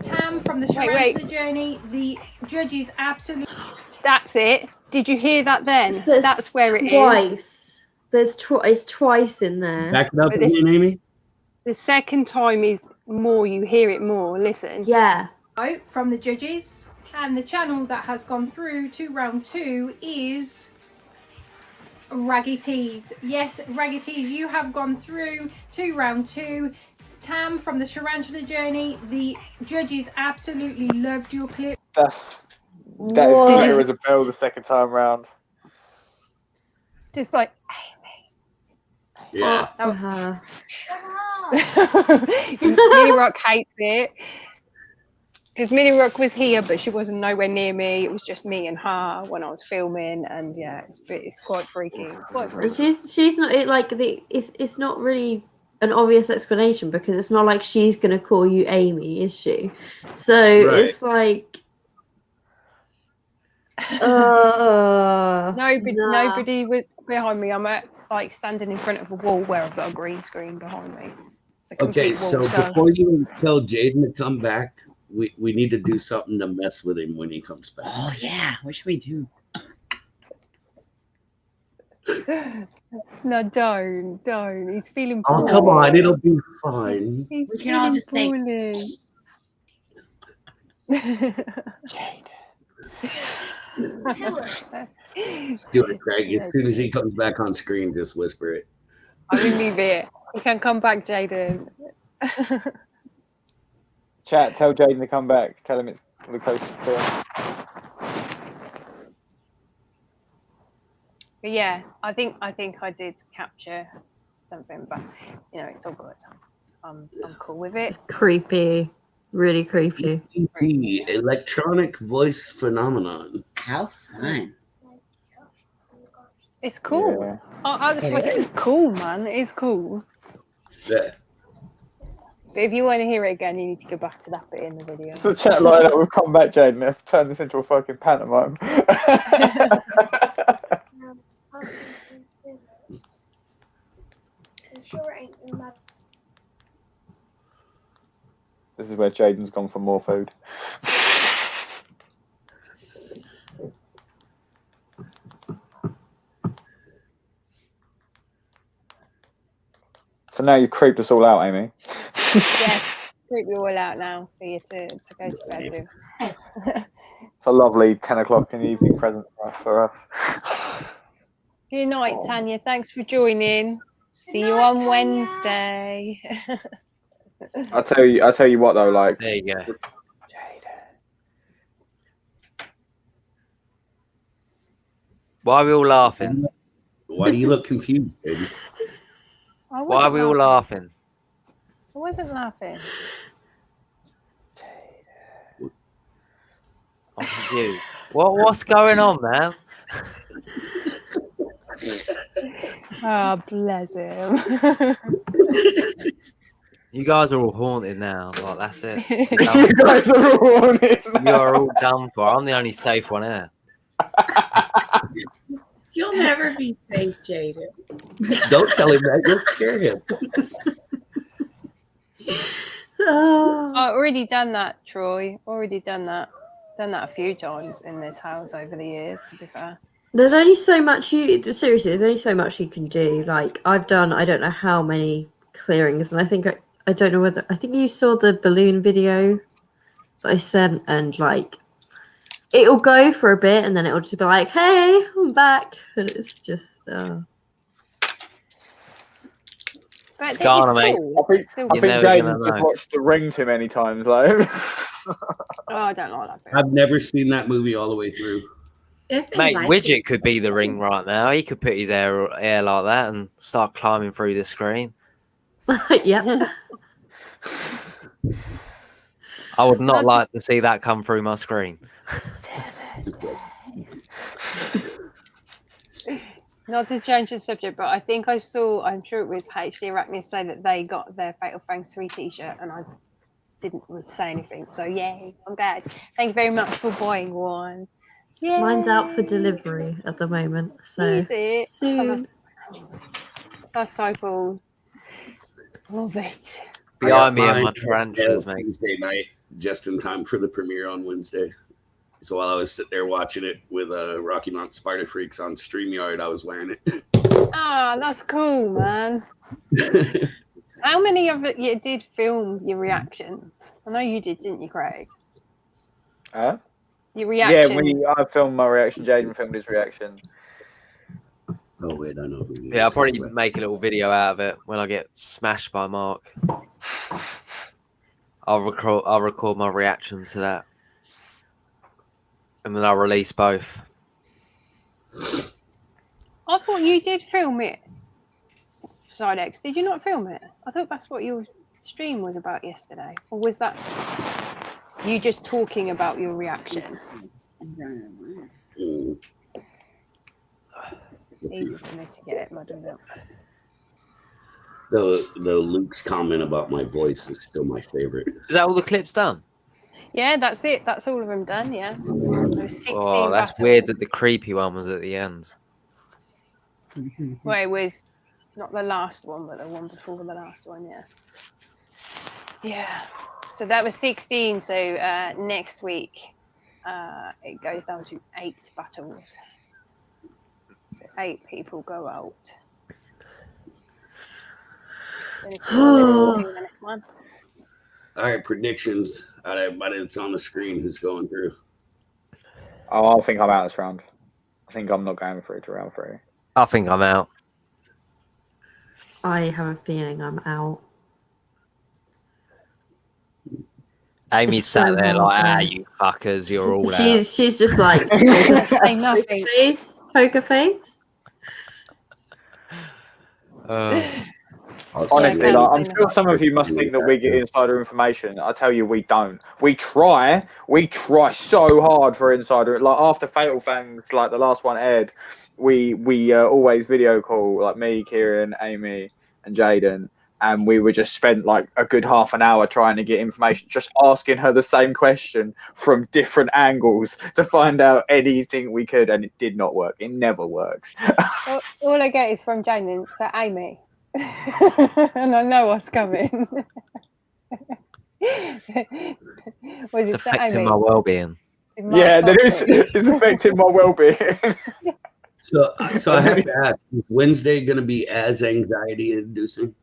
Tam from the Tarantula Journey, the judges absolutely. That's it. Did you hear that then? That's where it is. It's twice in there. Back it up again, Amy. The second time is more. You hear it more. Listen. Yeah. Vote from the judges, and the channel that has gone through to round 2 is Raggedy Tease. Yes, Raggedy Tease, you have gone through to round 2. Tam from the Tarantula Journey, the judges absolutely loved your clip. That is clear as a bell the second time round. Just like Yeah. Millie Rock hates it. Because Millie Rock was here, but she wasn't nowhere near me. It was just me and her when I was filming, and yeah, it's quite freaky. She's not it's not really an obvious explanation because it's not like she's gonna call you Amy, is she? So it's like nobody was behind me. I'm standing in front of a wall where I've got a green screen behind me. Okay, so before you tell Jaden to come back, we need to do something to mess with him when he comes back. Oh yeah, what should we do? No, don't. He's feeling poorly. Oh, come on, it'll be fine. We can all just say, do it, Craig. As soon as he comes back on screen, just whisper it. I will leave it. You can come back, Jaden. Chat, tell Jaden to come back. Tell him it's the closest to him. But yeah, I think I did capture something, but it's all good. I'm cool with it. It's creepy, really creepy. Electronic voice phenomenon. How fun! It's cool. Yeah. I just like it. It's cool, man. It's cool. Yeah. But if you want to hear it again, you need to go back to that bit in the video. The chat line up, we've come back, Jaden. They've turned this into a fucking pantomime. This is where Jaden's gone for more food. So now you've creeped us all out, Amy. Yes, creep you all out now for you to go to bed with. It's a lovely 10 o'clock in the evening present for us. Good night, Tanya. Thanks for joining. See you on Wednesday. I tell you what though, like There you go. Why are we all laughing? Why do you look confused, baby? Why are we all laughing? I wasn't laughing. I'm confused. What's going on, man? Oh, bless him. You guys are all haunted now. Like, that's it. You guys are all haunted now. You are all done for. I'm the only safe one here. You'll never be safe, Jaden. Don't tell him that. You'll scare him. I've already done that, Troy. Already done that. Done that a few times in this house over the years, to be fair. There's only so much seriously, there's only so much you can do. Like, I've done, I don't know how many clearings, and I think, I don't know whether, I think you saw the balloon video that I sent, and like, it'll go for a bit, and then it'll just be like, hey, I'm back. And it's just, But It's gone, mate. cool. I think never Jaden gonna just know. watched The Ring too many times, like. Oh, I don't like that bit. I've never seen that movie all the way through. Mate, Widget could be the ring right now. He could put his hair like that and start climbing through the screen. yeah. I would not like to see that come through my screen. Not to change the subject, but I think I saw, I'm sure it was HD Arachnids say that they got their Fatal Fangs 3 t-shirt, and I didn't say anything. So, yay, I'm glad. Thank you very much for buying one. Yay. Mine's out for delivery at the moment, so Is it? soon. That's so cool. Love it. Behind me are my tarantulas, mate. Wednesday night, just in time for the premiere on Wednesday. So while I was sitting there watching it with Rocky Mountain Spider Freaks on StreamYard, I was wearing it. Ah, that's cool, man. How many of it you did film your reactions? I know you did, didn't you, Craig? Huh? Your reactions. Yeah, I filmed my reaction. Jaden filmed his reaction. Oh wait, I know who he is. Yeah, I'll probably make a little video out of it when I get smashed by Mark. I'll record my reaction to that, and then I'll release both. I thought you did film it. Sodic, did you not film it? I thought that's what your stream was about yesterday. Or was that you just talking about your reaction? Easy for me to get it muddled up. Though Luke's comment about my voice is still my favorite. Is that all the clips done? Yeah, that's it. That's all of them done, yeah. There was 16 Oh, that's battles. weird that the creepy one was at the end. Well, it was not the last one, but the one before the last one, yeah. Yeah. So that was 16. So next week, it goes down to 8 battles. So 8 people go out. Then it's the next one. All right, predictions. Out of everybody that's on the screen who's going through. Oh, I think I'm out this round. I think I'm not going through to round 3. I think I'm out. I have a feeling I'm out. Amy It's sat so there hard, like, yeah. you fuckers, you're all out. She's just like Say nothing. Poker face. Honestly, Yeah, like, I'm sure some of you must think that we get insider information. I tell you, we don't. We try so hard for insider. Like after Fatal Fangs, like the last one aired, we always video call, like me, Kieran, Amy, and Jaden, and we were just spent like a good half an hour trying to get information, just asking her the same question from different angles to find out anything we could, and it did not work. It never works. All I get is from Jane, so Amy. And I know what's coming. It's affecting my well-being. Yeah, it's affecting my well-being. So I have to ask, is Wednesday going to be as anxiety-inducing?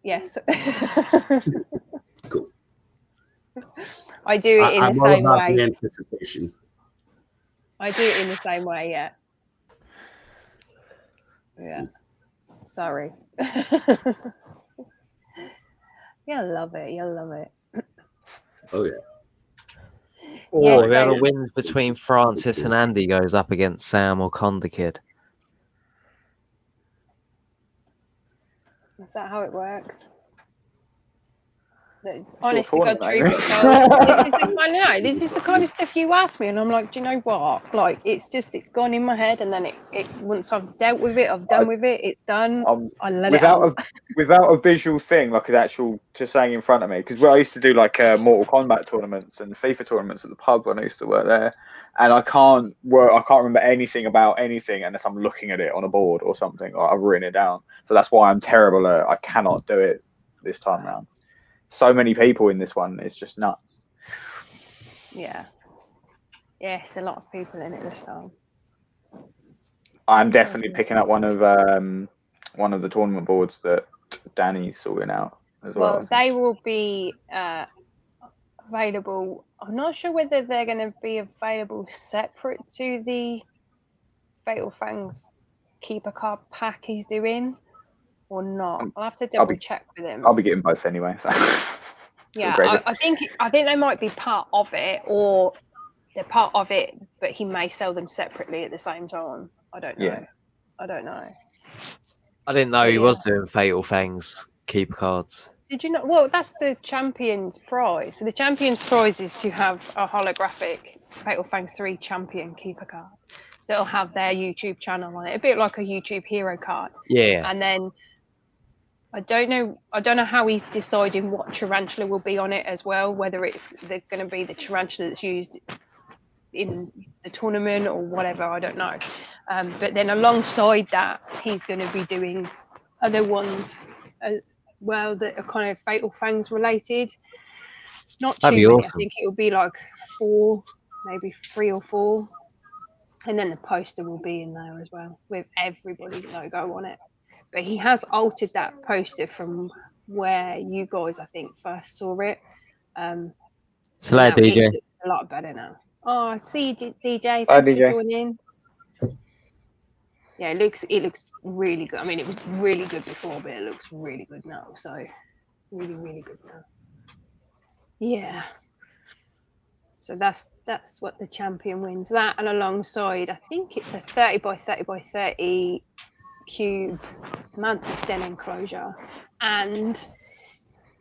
Yes. Cool. I do it in the same all about way. the anticipation. I do it in the same way, yeah. Yeah. Sorry. You'll love it. You'll love it. Oh, yeah. Or whoever wins between Francis and Andy goes up against Sam or Conda Kid. Is that how it works? Honest to God, truth maybe. be told, this is the kind of stuff you ask me, and I'm like, do you know what? Like, it's gone in my head, and then it once I've dealt with it, I've done with it. It's done. I let it out. Without a visual thing, like an actual just saying in front of me, because I used to do like Mortal Kombat tournaments and FIFA tournaments at the pub when I used to work there, and I can't remember anything about anything unless I'm looking at it on a board or something, or I've written it down. So that's why I'm terrible at it. I cannot do it this time around. So many people in this one, it's just nuts. Yeah. Yes, a lot of people in it this time. I'm definitely picking up one of the tournament boards that Danny's sorting out as well. Well, they will be available. I'm not sure whether they're going to be available separate to the Fatal Fangs Keeper card pack he's doing or not. I'll have to double check with him. I'll be getting both anyway. So. Yeah, I think they might be part of it, or they're part of it, but he may sell them separately at the same time. I don't know. Yeah. I don't know. I didn't know he was doing Fatal Fangs Keeper cards. Did you know? Well, that's the Champions Prize. So the Champions Prize is to have a holographic Fatal Fangs 3 Champion Keeper card that'll have their YouTube channel on it, a bit like a YouTube hero card. Yeah. And then I don't know how he's deciding what tarantula will be on it as well, whether it's going to be the tarantula that's used in the tournament or whatever, I don't know. But then alongside that, he's going to be doing other ones as well that are kind of Fatal Fangs related. Not too many. Awesome. I think it will be like 4, maybe 3 or 4. And then the poster will be in there as well with everybody's logo on it. But he has altered that poster from where you guys, I think, first saw it. So there, DJ. It looks a lot better now. Oh, I see you, DJ. Thanks for joining. Yeah, it looks really good. I mean, it was really good before, but it looks really good now. So, really, really good now. Yeah. So that's what the champion wins. That, and alongside, I think it's a 30 by 30 by 30 cube mantis den enclosure, and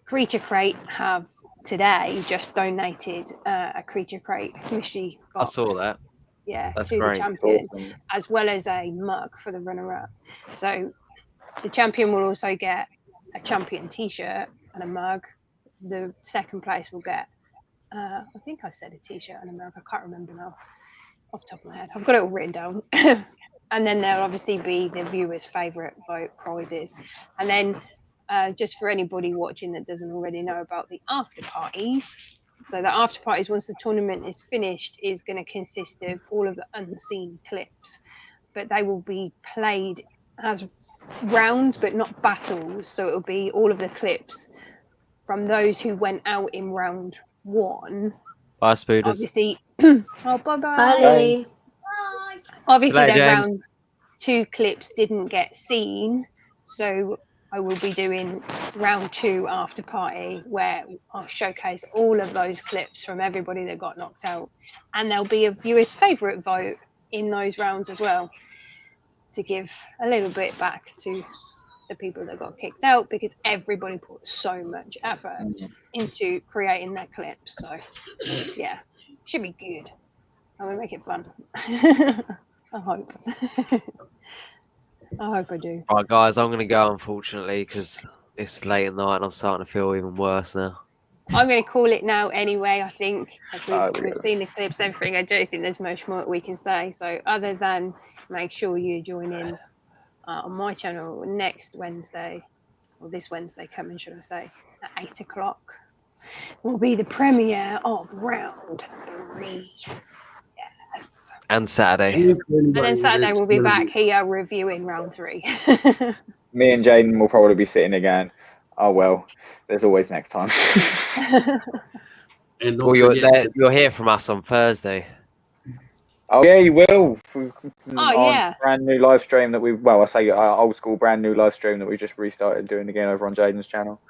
Creature Crate have today just donated a Creature Crate mystery box. I saw that. Yeah, that's to great. The champion, as well as a mug for the runner-up. So the champion will also get a champion T-shirt and a mug. The second place will get, I think I said a T-shirt and a mug. I can't remember now off the top of my head. I've got it all written down. And then there'll obviously be the viewers' favourite vote prizes. And then just for anybody watching that doesn't already know about the after parties, so the after parties, once the tournament is finished, is going to consist of all of the unseen clips, but they will be played as rounds, but not battles. So it'll be all of the clips from those who went out in round 1. Bye, Spooders. Obviously, oh, bye-bye. Bye, Lily. Obviously, Later, their James. round 2 clips didn't get seen, so I will be doing round 2 after party where I'll showcase all of those clips from everybody that got knocked out, and there'll be a viewer's favourite vote in those rounds as well to give a little bit back to the people that got kicked out, because everybody put so much effort into creating their clips. So yeah, should be good. I'm gonna make it fun. I hope. I hope I do. Right, guys, I'm going to go, unfortunately, because it's late at night and I'm starting to feel even worse now. I'm going to call it now anyway, I think. As Oh, we've seen the clips, everything. I don't think there's much more we can say. So other than make sure you join in on my channel next Wednesday, or this Wednesday coming, should I say, at 8 o'clock, will be the premiere of round 3. Yes. And Saturday. And then Saturday we'll be back here reviewing round 3. Me and Jaden will probably be sitting again. Oh well, there's always next time. And well, you'll hear from us on Thursday. Oh yeah, you will. Yeah. Brand new live stream that I say our old school brand new live stream that we just restarted doing again over on Jaden's channel.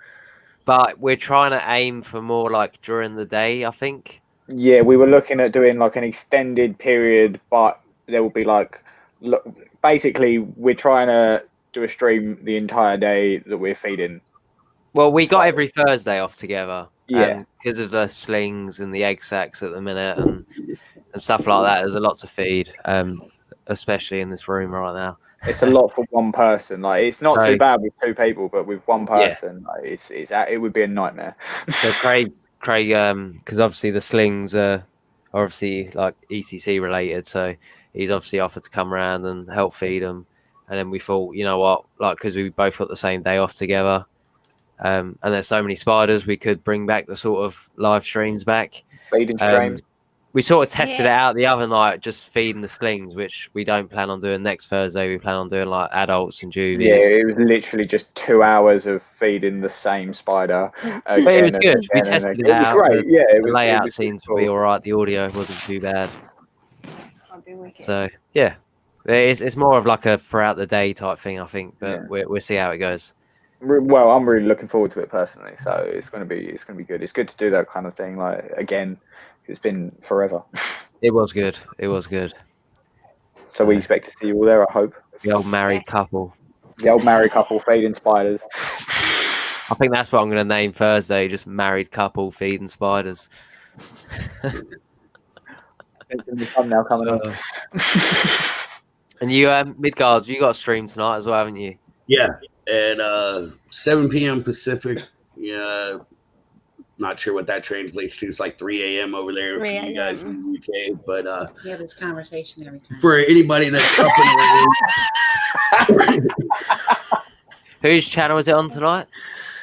But we're trying to aim for more like during the day, I think. Yeah, we were looking at doing like an extended period, but there will be like, basically we're trying to do a stream the entire day that we're feeding. Well, we got every Thursday off together. Yeah. Because of the slings and the egg sacs at the minute and stuff like that. There's a lot to feed, especially in this room right now. It's a lot for one person. Like it's not too bad with 2 people, but with one person, like, it would be a nightmare. So Craig, because obviously the slings are obviously like ECC related, so he's obviously offered to come around and help feed them. And then we thought, you know what, like because we both got the same day off together, and there's so many spiders, we could bring back the sort of live streams back. Feeding streams. We sort of tested it out the other night, just feeding the slings, which we don't plan on doing next Thursday. We plan on doing like adults and juvies. Yeah, it was literally just 2 hours of feeding the same spider. But it was good. We tested it out. It was great. Yeah, the layout seemed to be all right. The audio wasn't too bad. So yeah, it's more of like a throughout the day type thing, I think. But we'll see how it goes. Well, I'm really looking forward to it personally. So it's gonna be good. It's good to do that kind of thing. Like again. It's been forever. It was good. It was good. So we expect to see you all there, I hope. The old married couple. The old married couple feeding spiders. I think that's what I'm going to name Thursday. Just married couple feeding spiders. The thumbnail coming up. And you, Midgard, you got a stream tonight as well, haven't you? Yeah, at 7 p.m. Pacific. Yeah. Not sure what that translates to. It's like 3 a.m. over there for you guys in the UK. But yeah, this conversation every time. For anybody that's up and running, whose channel is it on tonight?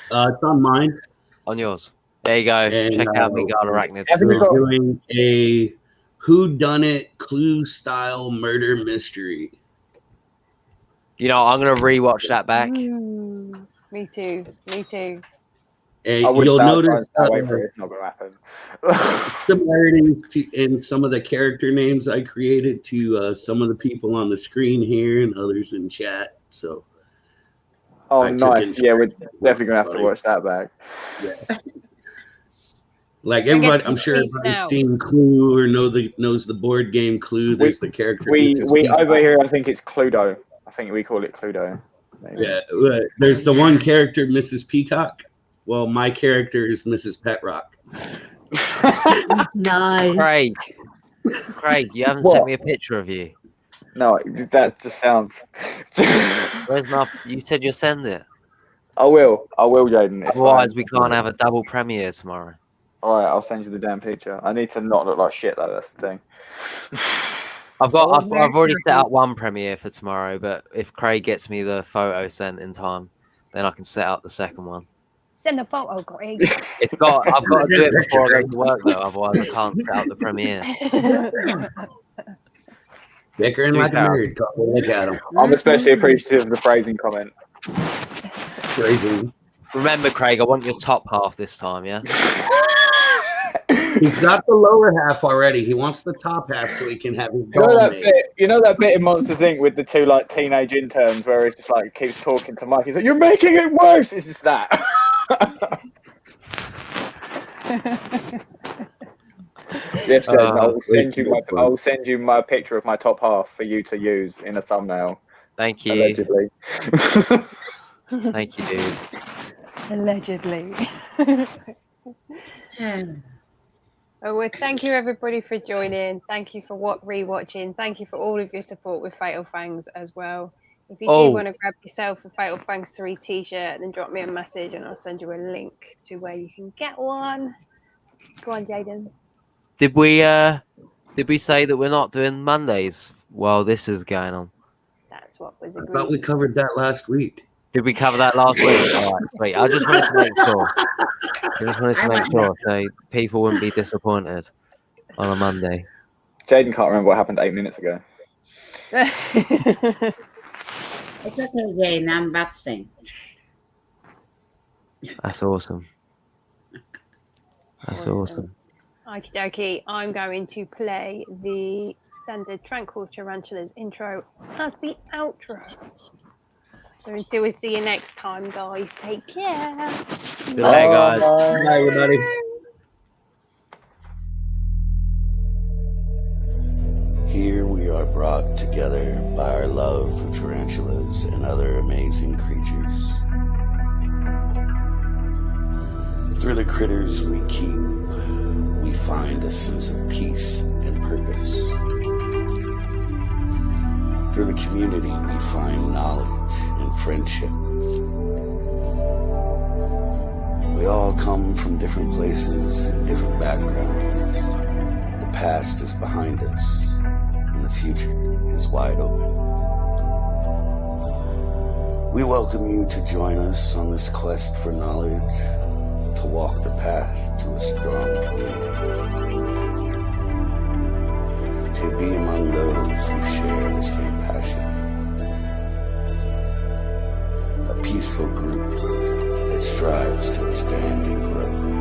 It's on mine. On yours. There you go. And, check out Midgard Arachnids. We're doing a whodunit clue style murder mystery. You know, I'm gonna rewatch that back. Me too. Me too. You'll notice it's not going to happen. Similarities in some of the character names I created to some of the people on the screen here and others in chat. So, nice! Yeah, we're definitely going to have to watch that back. Yeah. Like everybody, I'm sure everybody's seen Clue or knows the board game Clue. There's the character. We over here, I think it's Cluedo. I think we call it Cluedo. Maybe. Yeah, there's the one character, Mrs. Peacock. Well, my character is Mrs. Petrock. Nice. Craig, you haven't sent me a picture of you. No, that just sounds. Where's my? You said you'll send it. I will, Jaden. Otherwise, we can't have a double premiere tomorrow. All right, I'll send you the damn picture. I need to not look like shit though. That's the thing. I've already set up one premiere for tomorrow, but if Craig gets me the photo sent in time, then I can set up the second one. Send the photo, Craig. I've got to do it before I go to work though, otherwise I can't set up the premiere. Dicker and like a married couple. Look at him. I'm especially appreciative of the phrasing comment. Phrasing. Remember, Craig, I want your top half this time, yeah? He's got the lower half already. He wants the top half so he can have his You know that bit in Monsters Inc. with the 2 like teenage interns where it's just like keeps talking to Mike. He's like, "You're making it worse." It's just that. Yes, Jaden, I'll send you my picture of my top half for you to use in a thumbnail. Thank you. Allegedly. Thank you, dude. Allegedly. Well, thank you everybody for joining. Thank you for rewatching. Thank you for all of your support with Fatal Fangs as well. If you do want to grab yourself a Fatal Fangs 3 t-shirt, then drop me a message and I'll send you a link to where you can get one. Go on, Jaden. Did we say that we're not doing Mondays while this is going on? That's what was agreed. I thought we covered that last week. Did we cover that last week? All right, sweet. I just wanted to make sure. So people wouldn't be disappointed on a Monday. Jaden can't remember what happened 8 minutes ago. It's okay, Jaden. I'm about to sing. That's awesome. That's awesome. Okie dokie, I'm going to play the standard Tranquil Tarantulas intro as the outro. So until we see you next time, guys, take care. See you later, guys. Bye, everybody. Here we are brought together by our love for tarantulas and other amazing creatures. Through the critters we keep, we find a sense of peace and purpose. Through the community, we find knowledge and friendship. We all come from different places and different backgrounds. The past is behind us, and the future is wide open. We welcome you to join us on this quest for knowledge, to walk the path to a strong community, to be among those who share the same passion. A peaceful group that strives to expand and grow.